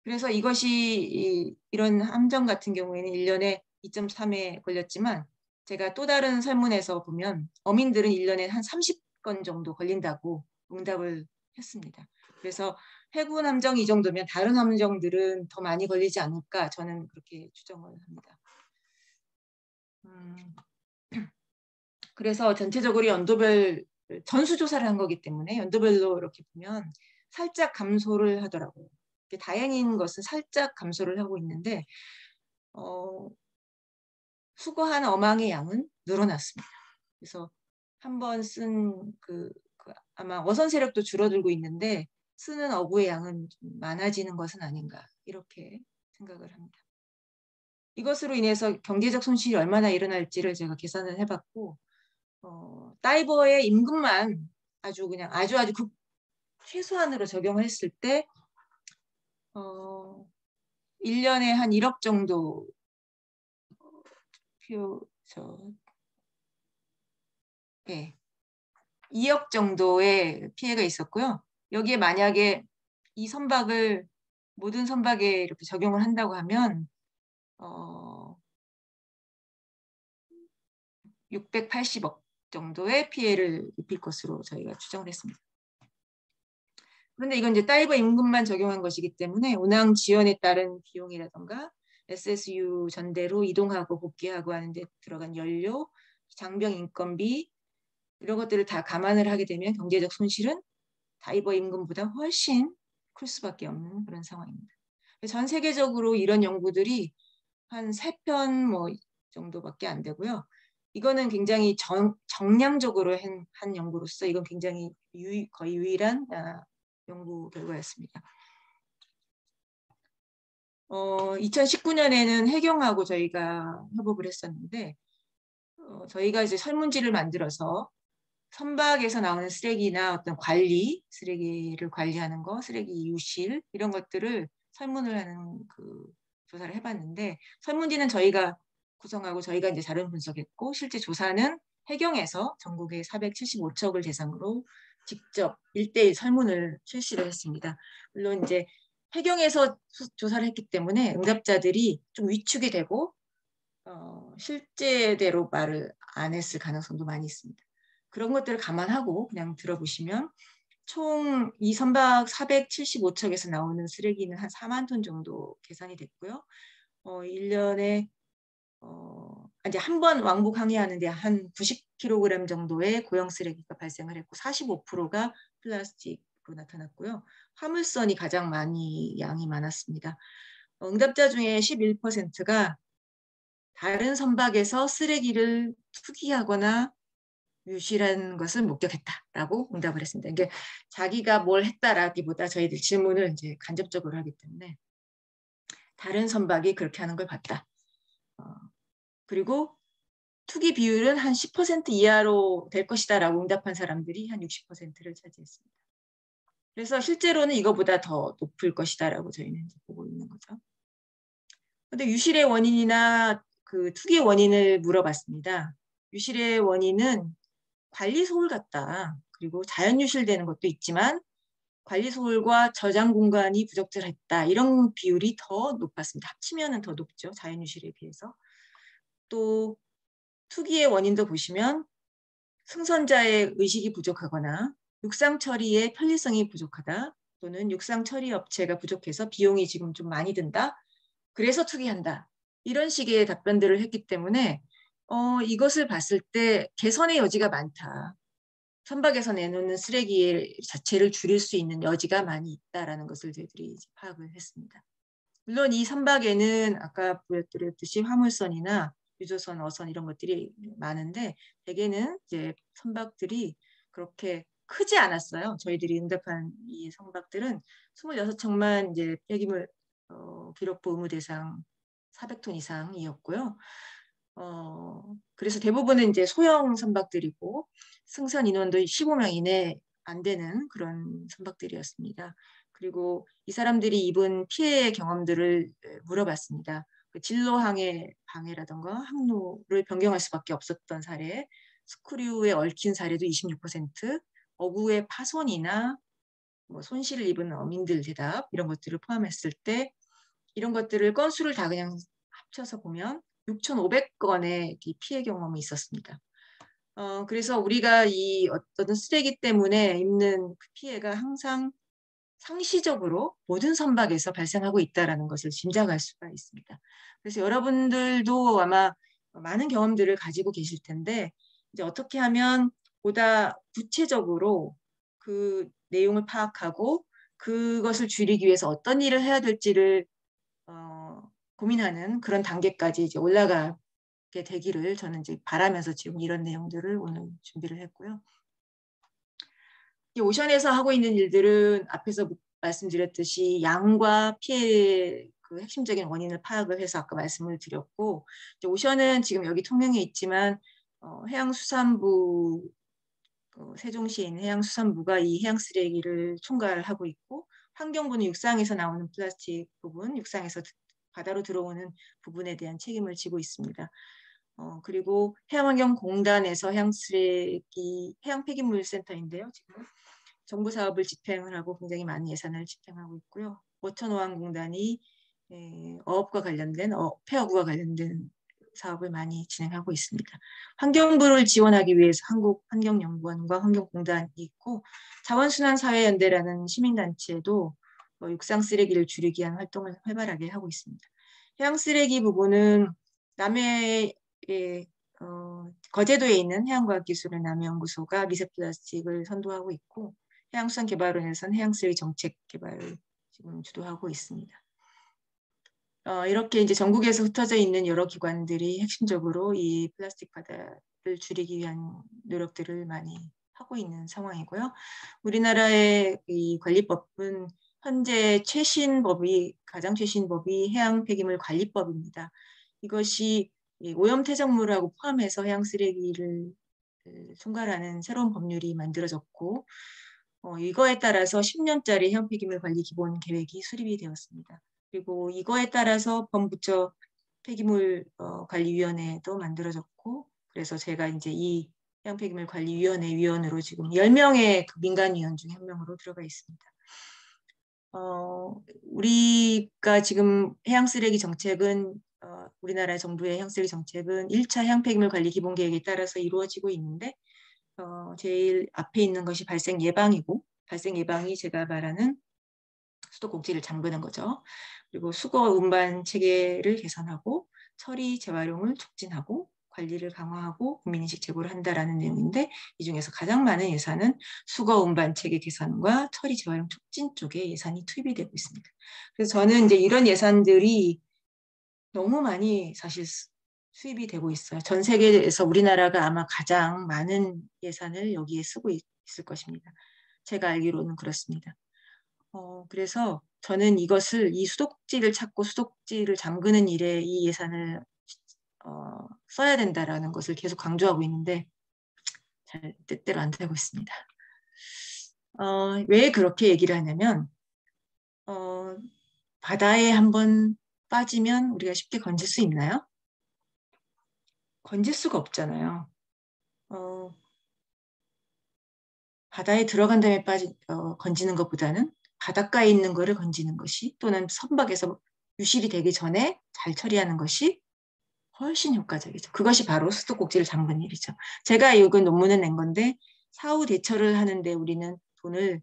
그래서 이것이 이런 함정 같은 경우에는 1년에 2.3회 걸렸지만 제가 또 다른 설문에서 보면 어민들은 1년에 한 30건 정도 걸린다고 응답을 했습니다. 그래서 해군 함정이 이 정도면 다른 함정들은 더 많이 걸리지 않을까 저는 그렇게 추정을 합니다. 그래서 전체적으로 연도별 전수조사를 한 거기 때문에 연도별로 이렇게 보면 살짝 감소를 하더라고요. 다행인 것은 살짝 감소를 하고 있는데 수거한 어망의 양은 늘어났습니다. 그래서 한번 쓴 아마 어선 세력도 줄어들고 있는데 쓰는 어구의 양은 좀 많아지는 것은 아닌가 이렇게 생각을 합니다. 이것으로 인해서 경제적 손실이 얼마나 일어날지를 제가 계산을 해봤고 다이버의 임금만 아주 최소한으로 적용을 했을 때 1년에 한 1억 정도 2억 정도의 피해가 있었고요. 여기에 만약에 이 선박을 모든 선박에 이렇게 적용을 한다고 하면 680억 정도의 피해를 입힐 것으로 저희가 추정을 했습니다. 그런데 이건 이제 다이버 임금만 적용한 것이기 때문에 운항 지연에 따른 비용이라던가 SSU 전대로 이동하고 복귀하고 하는 데 들어간 연료, 장병 인건비 이런 것들을 다 감안을 하게 되면 경제적 손실은 다이버 임금보다 훨씬 클 수밖에 없는 그런 상황입니다. 전 세계적으로 이런 연구들이 한 3편 뭐 정도밖에 안 되고요. 이거는 굉장히 정량적으로 한 연구로서 이건 굉장히 거의 유일한 연구 결과였습니다. 2019년에는 해경하고 저희가 협업을 했었는데 저희가 이제 설문지를 만들어서 선박에서 나오는 쓰레기나 어떤 쓰레기를 관리하는 거, 쓰레기 유실 이런 것들을 설문을 하는 그 조사를 해봤는데 설문지는 저희가 구성하고 저희가 이제 자료 분석했고 실제 조사는 해경에서 전국의 475척을 대상으로 직접 1:1 설문을 실시를 했습니다. 물론 이제 해경에서 조사를 했기 때문에 응답자들이 좀 위축이 되고 실제대로 말을 안 했을 가능성도 많이 있습니다. 그런 것들을 감안하고 그냥 들어보시면 총 이 선박 475척에서 나오는 쓰레기는 한 4만 톤 정도 계산이 됐고요. 1년에 이제 한 번 왕복 항해하는데 한 90kg 정도의 고형 쓰레기가 발생을 했고 45%가 플라스틱으로 나타났고요. 화물선이 가장 양이 많았습니다. 응답자 중에 11%가 다른 선박에서 쓰레기를 투기하거나 유실한 것을 목격했다라고 응답을 했습니다. 이게 자기가 뭘 했다라기보다 저희들 질문을 이제 간접적으로 하기 때문에 다른 선박이 그렇게 하는 걸 봤다. 그리고 투기 비율은 한 10% 이하로 될 것이다라고 응답한 사람들이 한 60%를 차지했습니다. 그래서 실제로는 이거보다 더 높을 것이다라고 저희는 이제 보고 있는 거죠. 그런데 유실의 원인이나 그 투기의 원인을 물어봤습니다. 유실의 원인은 관리 소홀 같다. 그리고 자연 유실되는 것도 있지만 관리 소홀과 저장 공간이 부적절했다. 이런 비율이 더 높았습니다. 합치면은 더 높죠. 자연 유실에 비해서. 또 투기의 원인도 보시면 승선자의 의식이 부족하거나 육상 처리의 편리성이 부족하다. 또는 육상 처리 업체가 부족해서 비용이 지금 좀 많이 든다. 그래서 투기한다. 이런 식의 답변들을 했기 때문에 이것을 봤을 때 개선의 여지가 많다. 선박에서 내놓는 쓰레기 자체를 줄일 수 있는 여지가 많이 있다라는 것을 저희들이 파악을 했습니다. 물론 이 선박에는 아까 보여드렸듯이 화물선이나 유조선, 어선 이런 것들이 많은데 대개는 이제 선박들이 그렇게 크지 않았어요. 저희들이 응답한 이 선박들은 26척만 이제 폐기물 기록부 의무 대상 400톤 이상이었고요. 그래서 대부분은 이제 소형 선박들이고 승선 인원도 15명 이내 안 되는 그런 선박들이었습니다. 그리고 이 사람들이 입은 피해 경험들을 물어봤습니다. 그 진로항해 방해라던가 항로를 변경할 수밖에 없었던 사례, 스크류에 얽힌 사례도 26%, 어구의 파손이나 뭐 손실을 입은 어민들 대답 이런 것들을 포함했을 때 이런 것들을 건수를 다 그냥 합쳐서 보면 6,500건의 피해 경험이 있었습니다. 그래서 우리가 이 어떤 쓰레기 때문에 입는 그 피해가 항상 상시적으로 모든 선박에서 발생하고 있다는 것을 짐작할 수가 있습니다. 그래서 여러분들도 아마 많은 경험들을 가지고 계실 텐데 이제 어떻게 하면 보다 구체적으로 그 내용을 파악하고 그것을 줄이기 위해서 어떤 일을 해야 될지를 고민하는 그런 단계까지 이제 올라가게 되기를 저는 이제 바라면서 지금 이런 내용들을 오늘 준비를 했고요. 이 오션에서 하고 있는 일들은 앞에서 말씀드렸듯이 양과 피해 그 핵심적인 원인을 파악을 해서 아까 말씀을 드렸고 이제 오션은 지금 여기 통영에 있지만 해양수산부 세종시에 있는 해양수산부가 이 해양 쓰레기를 총괄하고 있고 환경부는 육상에서 나오는 플라스틱 부분, 육상에서 바다로 들어오는 부분에 대한 책임을 지고 있습니다. 그리고 해양환경공단에서 해양 폐기물 센터인데요. 지금 정부 사업을 집행을 하고 굉장히 많은 예산을 집행하고 있고요. 오천오환공단이 어업과 관련된 폐어구와 관련된 사업을 많이 진행하고 있습니다. 환경부를 지원하기 위해서 한국환경연구원과 환경공단이 있고 자원순환사회연대라는 시민단체도 육상 쓰레기를 줄이기 위한 활동을 활발하게 하고 있습니다. 해양 쓰레기 부분은 남해 거제도에 있는 해양과학기술의 남해연구소가 미세 플라스틱을 선도하고 있고 해양수산개발원에서는 해양쓰레기 정책 개발을 지금 주도하고 있습니다. 이렇게 이제 전국에서 흩어져 있는 여러 기관들이 핵심적으로 이 플라스틱 바다를 줄이기 위한 노력들을 많이 하고 있는 상황이고요. 우리나라의 이 관리법은 현재 가장 최신 법이 해양 폐기물 관리법입니다. 이것이 오염 퇴적물하고 포함해서 해양 쓰레기를 총괄하는 새로운 법률이 만들어졌고 이거에 따라서 10년짜리 해양 폐기물 관리 기본 계획이 수립이 되었습니다. 그리고 이거에 따라서 범부처 폐기물 관리위원회도 만들어졌고 그래서 제가 이제 이 해양 폐기물 관리위원회 위원으로 지금 10명의 그 민간위원 중 한 명으로 들어가 있습니다. 우리가 지금 해양 쓰레기 정책은 우리나라 정부의 해양 쓰레기 정책은 1차 해양 폐기물 관리 기본 계획에 따라서 이루어지고 있는데 제일 앞에 있는 것이 발생 예방이고 발생 예방이 제가 말하는 수도꼭지를 잠그는 거죠. 그리고 수거 운반 체계를 개선하고 처리 재활용을 촉진하고 관리를 강화하고 국민인식 제고를 한다라는 내용인데 이 중에서 가장 많은 예산은 수거 운반 체계 개선과 처리 재활용 촉진 쪽에 예산이 투입이 되고 있습니다. 그래서 저는 이제 이런 예산들이 너무 많이 사실 수입이 되고 있어요. 전 세계에서 우리나라가 아마 가장 많은 예산을 여기에 쓰고 있을 것입니다. 제가 알기로는 그렇습니다. 그래서 저는 이 수도꼭지를 찾고 수도꼭지를 잠그는 일에 이 예산을 써야 된다라는 것을 계속 강조하고 있는데 잘 뜻대로 안 되고 있습니다. 왜 그렇게 얘기를 하냐면 바다에 한번 빠지면 우리가 쉽게 건질 수 있나요? 건질 수가 없잖아요. 바다에 들어간 다음에 건지는 것보다는 바닷가에 있는 거를 건지는 것이 또는 선박에서 유실이 되기 전에 잘 처리하는 것이 훨씬 효과적이죠. 그것이 바로 수도꼭지를 잠그는 일이죠. 제가 이건 논문을 낸 건데 사후 대처를 하는데 우리는 돈을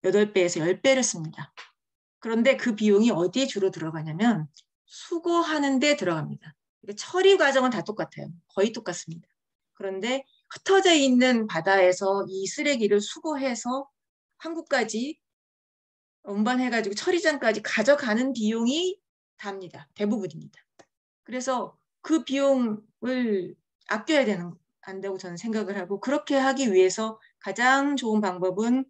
8배에서 10배를 씁니다. 그런데 그 비용이 어디에 주로 들어가냐면 수거하는 데 들어갑니다. 처리 과정은 다 똑같아요. 거의 똑같습니다. 그런데 흩어져 있는 바다에서 이 쓰레기를 수거해서 한국까지 운반해가지고 처리장까지 가져가는 비용이 답니다. 대부분입니다. 그래서 그 비용을 아껴야 한다고 저는 생각을 하고 그렇게 하기 위해서 가장 좋은 방법은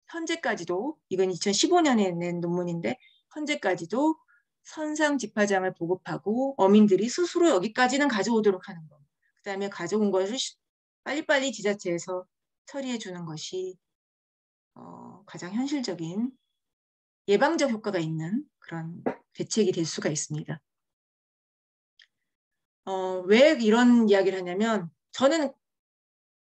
현재까지도 이건 2015년에 낸 논문인데 현재까지도 선상 집화장을 보급하고 어민들이 스스로 여기까지는 가져오도록 하는 것. 그다음에 가져온 것을 빨리빨리 지자체에서 처리해 주는 것이 가장 현실적인 예방적 효과가 있는 그런 대책이 될 수가 있습니다. 왜 이런 이야기를 하냐면 저는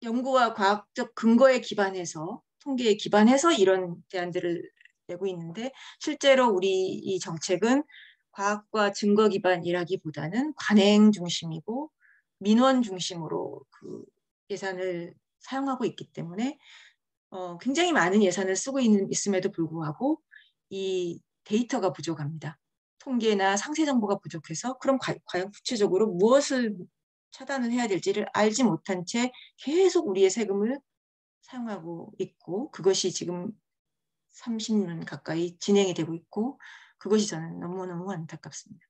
연구와 과학적 근거에 기반해서 통계에 기반해서 이런 대안들을 내고 있는데 실제로 우리 이 정책은 과학과 증거 기반이라기보다는 관행 중심이고 민원 중심으로 그 예산을 사용하고 있기 때문에 굉장히 많은 예산을 쓰고 있음에도 불구하고 이 데이터가 부족합니다. 통계나 상세 정보가 부족해서 그럼 과연 구체적으로 무엇을 차단을 해야 될지를 알지 못한 채 계속 우리의 세금을 사용하고 있고 그것이 지금 30년 가까이 진행이 되고 있고 그것이 저는 너무너무 안타깝습니다.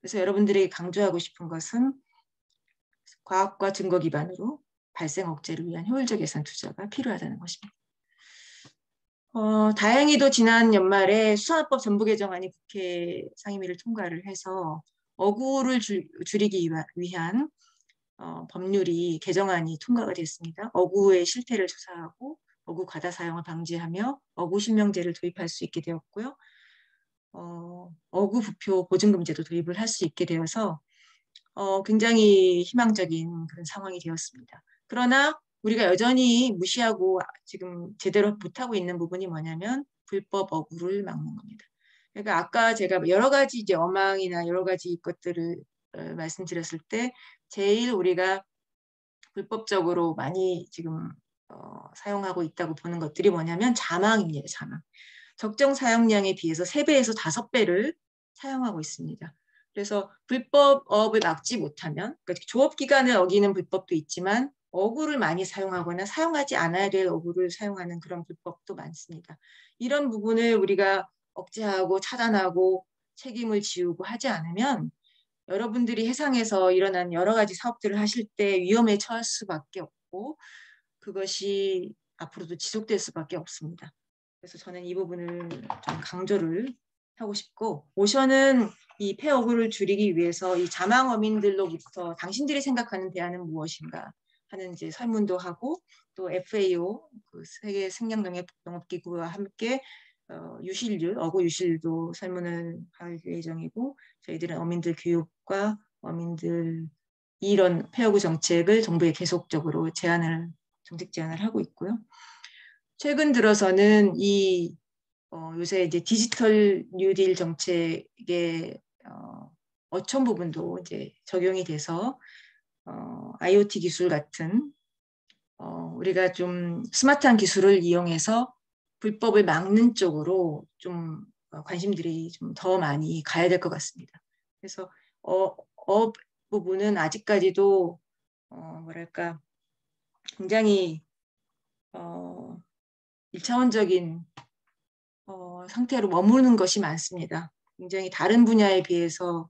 그래서 여러분들에게 강조하고 싶은 것은 과학과 증거 기반으로 발생 억제를 위한 효율적 예산 투자가 필요하다는 것입니다. 다행히도 지난 연말에 수산업법 전부 개정안이 국회 상임위를 통과를 해서 어구를 줄이기 위한 법률이 개정안이 통과가 됐습니다. 어구의 실태를 조사하고 어구 과다 사용을 방지하며 어구 실명제를 도입할 수 있게 되었고요. 어구 부표 보증금제도 도입을 할 수 있게 되어서 굉장히 희망적인 그런 상황이 되었습니다. 그러나 우리가 여전히 무시하고 지금 제대로 못하고 있는 부분이 뭐냐면 불법 어구를 막는 겁니다. 그러니까 아까 제가 여러 가지 이제 어망이나 여러 가지 것들을 말씀드렸을 때 제일 우리가 불법적으로 많이 지금 사용하고 있다고 보는 것들이 뭐냐면 자망입니다. 자망. 적정 사용량에 비해서 3배에서 5배를 사용하고 있습니다. 그래서 불법업을 막지 못하면 그러니까 조업기간을 어기는 불법도 있지만 어구를 많이 사용하거나 사용하지 않아야 될 어구를 사용하는 그런 불법도 많습니다. 이런 부분을 우리가 억제하고 차단하고 책임을 지우고 하지 않으면 여러분들이 해상에서 일어난 여러 가지 사업들을 하실 때 위험에 처할 수밖에 없고 그것이 앞으로도 지속될 수밖에 없습니다. 그래서 저는 이 부분을 좀 강조를 하고 싶고 오션은 이 폐어구를 줄이기 위해서 이 자망 어민들로부터 당신들이 생각하는 대안은 무엇인가 하는 이제 설문도 하고 또 FAO 그 세계 생명농업기구와 함께 유실률, 어구 유실도 설문을 할 예정이고 저희들은 어민들 교육과 어민들 이런 폐어구 정책을 정부에 계속적으로 정책 제안을 하고 있고요. 최근 들어서는 이 요새 이제 디지털 뉴딜 정책의 어촌 부분도 이제 적용이 돼서 IoT 기술 같은 우리가 좀 스마트한 기술을 이용해서 불법을 막는 쪽으로 좀 관심들이 좀 더 많이 가야 될 것 같습니다. 그래서 업 부분은 아직까지도 뭐랄까 굉장히 1차원적인 상태로 머무르는 것이 많습니다. 굉장히 다른 분야에 비해서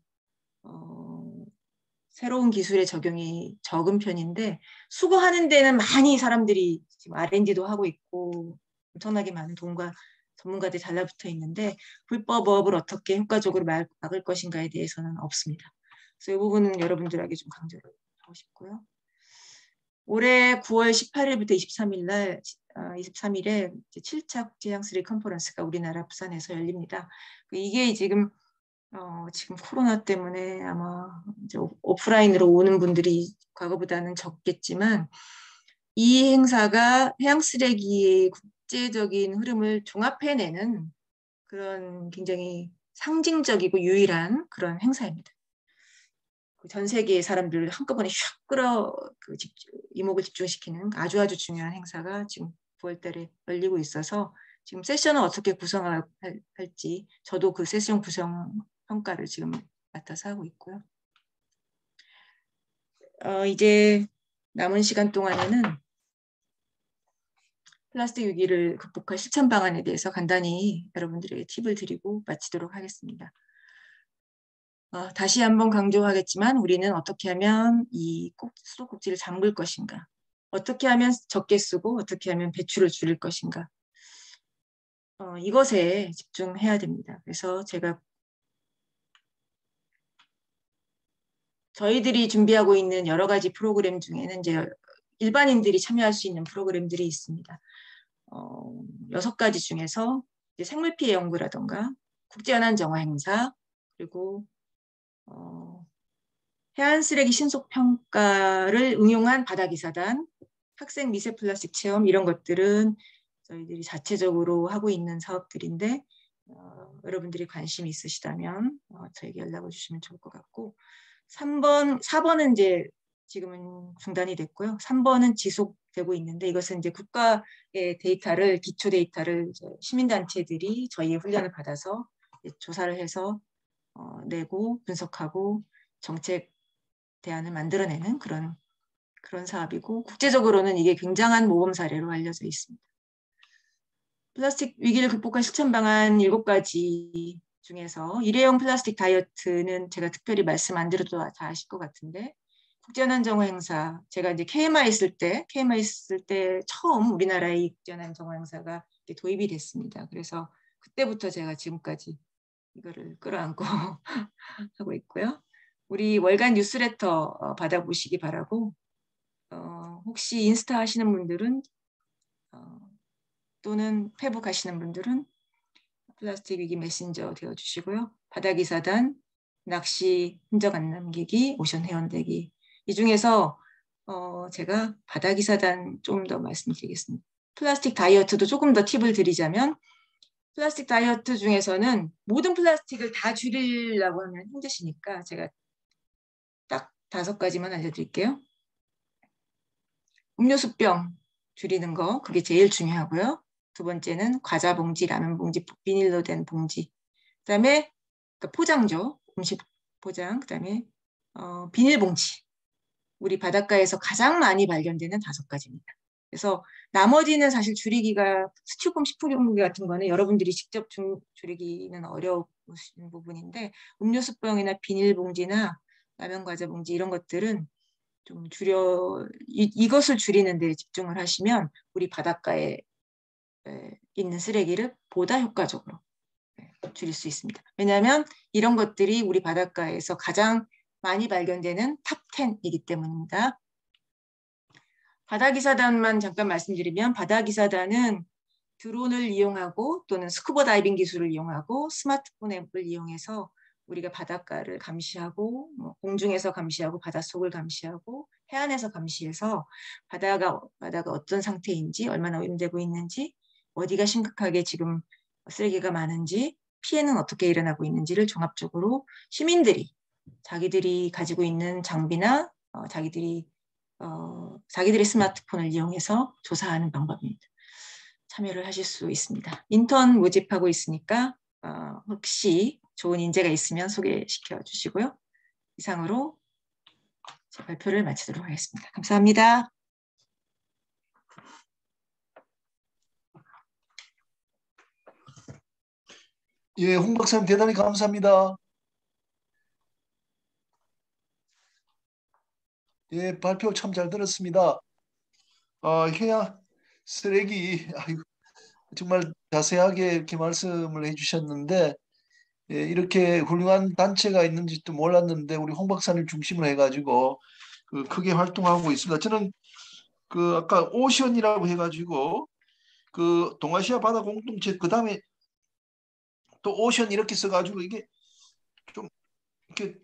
새로운 기술의 적용이 적은 편인데 수거하는 데는 많이 사람들이 지금 R&D도 하고 있고 엄청나게 많은 돈과 전문가들이 달라붙어 있는데 불법업을 어떻게 효과적으로 막을 것인가에 대해서는 없습니다. 그래서 이 부분은 여러분들에게 좀 강조를 하고 싶고요. 올해 9월 18일부터 23일에 7차 국제향수리 컨퍼런스가 우리나라 부산에서 열립니다. 이게 지금 코로나 때문에 아마 이제 오프라인으로 오는 분들이 과거보다는 적겠지만 이 행사가 해양 쓰레기의 국제적인 흐름을 종합해내는 그런 굉장히 상징적이고 유일한 그런 행사입니다. 전 세계의 사람들을 한꺼번에 슉 끌어 이목을 집중시키는 아주 중요한 행사가 지금 9월 달에 열리고 있어서 지금 세션을 어떻게 구성할지 저도 그 세션 구성 평가를 지금 맡아서 하고 있고요. 이제 남은 시간 동안에는 플라스틱 위기를 극복할 실천 방안에 대해서 간단히 여러분들에게 팁을 드리고 마치도록 하겠습니다. 다시 한번 강조하겠지만 우리는 어떻게 하면 이 수도꼭지를 잠글 것인가, 어떻게 하면 적게 쓰고 어떻게 하면 배출을 줄일 것인가, 이것에 집중해야 됩니다. 그래서 저희들이 준비하고 있는 여러 가지 프로그램 중에는 이제 일반인들이 참여할 수 있는 프로그램들이 있습니다. 6가지 중에서 이제 생물피해 연구라던가 국제연안 정화 행사 그리고 해안 쓰레기 신속 평가를 응용한 바다기사단, 학생 미세 플라스틱 체험 이런 것들은 저희들이 자체적으로 하고 있는 사업들인데 여러분들이 관심이 있으시다면 저에게 연락을 주시면 좋을 것 같고 4번은 이제 지금은 중단이 됐고요. 3번은 지속되고 있는데 이것은 이제 국가의 데이터를 기초 데이터를 시민단체들이 저희의 훈련을 받아서 조사를 해서 내고 분석하고 정책 대안을 만들어내는 그런 사업이고 국제적으로는 이게 굉장한 모범 사례로 알려져 있습니다. 플라스틱 위기를 극복할 실천 방안 7가지 중에서 일회용 플라스틱 다이어트는 제가 특별히 말씀 안 드려도 다 아실 것 같은데 국제연안 정화 행사 제가 이제 KMI 있을 때 처음 우리나라의 국제연안 정화 행사가 도입이 됐습니다. 그래서 그때부터 제가 지금까지 이거를 끌어안고 하고 있고요. 우리 월간 뉴스레터 받아보시기 바라고 혹시 인스타 하시는 분들은 또는 페북 하시는 분들은 플라스틱 위기 메신저 되어주시고요. 바다기사단, 낚시 흔적 안 남기기, 오션 회원되기 이 중에서 제가 바다기사단 좀 더 말씀드리겠습니다. 플라스틱 다이어트도 조금 더 팁을 드리자면 플라스틱 다이어트 중에서는 모든 플라스틱을 다 줄이려고 하면 힘드시니까 제가 딱 5가지만 알려드릴게요. 음료수병 줄이는 거 그게 제일 중요하고요. 두 번째는 과자 봉지, 라면 봉지, 비닐로 된 봉지. 그다음에 포장죠. 음식 포장. 그다음에 비닐봉지. 우리 바닷가에서 가장 많이 발견되는 5가지입니다. 그래서 나머지는 사실 줄이기가 스티로폼 식품용기 같은 거는 여러분들이 직접 줄이기는 어려우신 부분인데 음료수병이나 비닐봉지나 라면 과자 봉지 이런 것들은 좀 이것을 줄이는 데 집중을 하시면 우리 바닷가에 있는 쓰레기를 보다 효과적으로 줄일 수 있습니다. 왜냐하면 이런 것들이 우리 바닷가에서 가장 많이 발견되는 탑 10이기 때문입니다. 바다기사단만 잠깐 말씀드리면 바다기사단은 드론을 이용하고 또는 스쿠버 다이빙 기술을 이용하고 스마트폰 앱을 이용해서 우리가 바닷가를 감시하고 공중에서 감시하고 바닷속을 감시하고 해안에서 감시해서 바다가 어떤 상태인지 얼마나 오염되고 있는지 어디가 심각하게 지금 쓰레기가 많은지 피해는 어떻게 일어나고 있는지를 종합적으로 시민들이 자기들이 가지고 있는 장비나 자기들의 스마트폰을 이용해서 조사하는 방법입니다. 참여를 하실 수 있습니다. 인턴 모집하고 있으니까 혹시 좋은 인재가 있으면 소개시켜 주시고요. 이상으로 제 발표를 마치도록 하겠습니다. 감사합니다. 예, 홍 박사님 대단히 감사합니다. 예, 발표 참 잘 들었습니다. 해양 쓰레기 아이고, 정말 자세하게 이렇게 말씀을 해주셨는데 이렇게 훌륭한 단체가 있는지도 몰랐는데 우리 홍 박사님 중심으로 해가지고 크게 활동하고 있습니다. 저는 아까 오션이라고 해가지고 동아시아 바다 공동체 그 다음에 또 오션 이렇게 써가지고 이게 좀 이렇게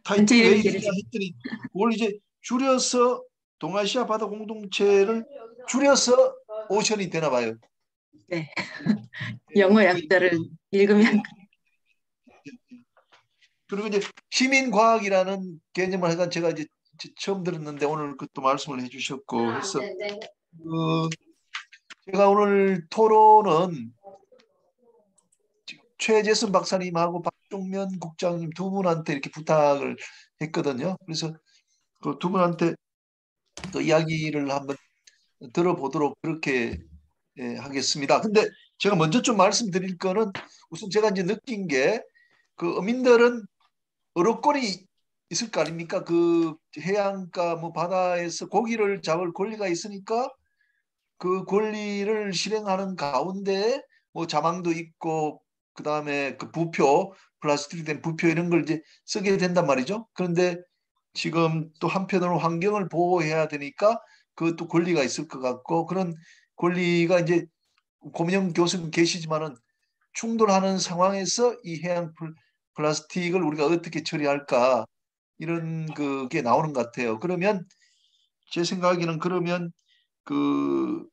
타이틀이 왜 이러냐 했더니 그걸 이제 줄여서 동아시아 바다 공동체를 줄여서 오션이 되나 봐요. 네. 영어 약자를 읽으면 그리고 이제 시민과학이라는 개념을 하여간 제가 이제 처음 들었는데 오늘 그것도 말씀을 해주셨고 해서 제가 오늘 토론은 최재선 박사님하고 박종면 국장님 두 분한테 이렇게 부탁을 했거든요. 그래서 그 두 분한테 또 이야기를 한번 들어보도록 그렇게 하겠습니다. 근데 제가 먼저 좀 말씀드릴 거는 우선 제가 이제 느낀 게 어민들은 어록권이 있을 거 아닙니까? 해안가 바다에서 고기를 잡을 권리가 있으니까 그 권리를 실행하는 가운데 자망도 있고 그다음에 부표 플라스틱이 된 부표 이런 걸 이제 쓰게 된단 말이죠. 그런데 지금 또 한편으로 환경을 보호해야 되니까 그것도 권리가 있을 것 같고 그런 권리가 이제 고민영 교수님 계시지만은 충돌하는 상황에서 이 해양 플라스틱을 우리가 어떻게 처리할까 이런 그게 나오는 것 같아요. 그러면 제 생각에는 그러면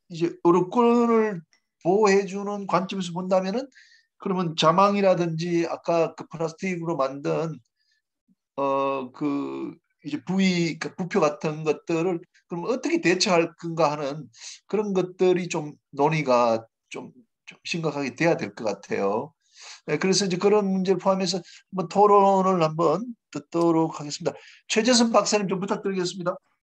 이제 어록권을 보호해주는 관점에서 본다면은 그러면 자망이라든지 아까 플라스틱으로 만든 이제 부표 같은 것들을 그럼 어떻게 대처할 건가 하는 그런 것들이 좀 논의가 좀 심각하게 돼야 될 것 같아요. 네, 그래서 이제 그런 문제를 포함해서 한번 토론을 한번 듣도록 하겠습니다. 최재선 박사님 좀 부탁드리겠습니다.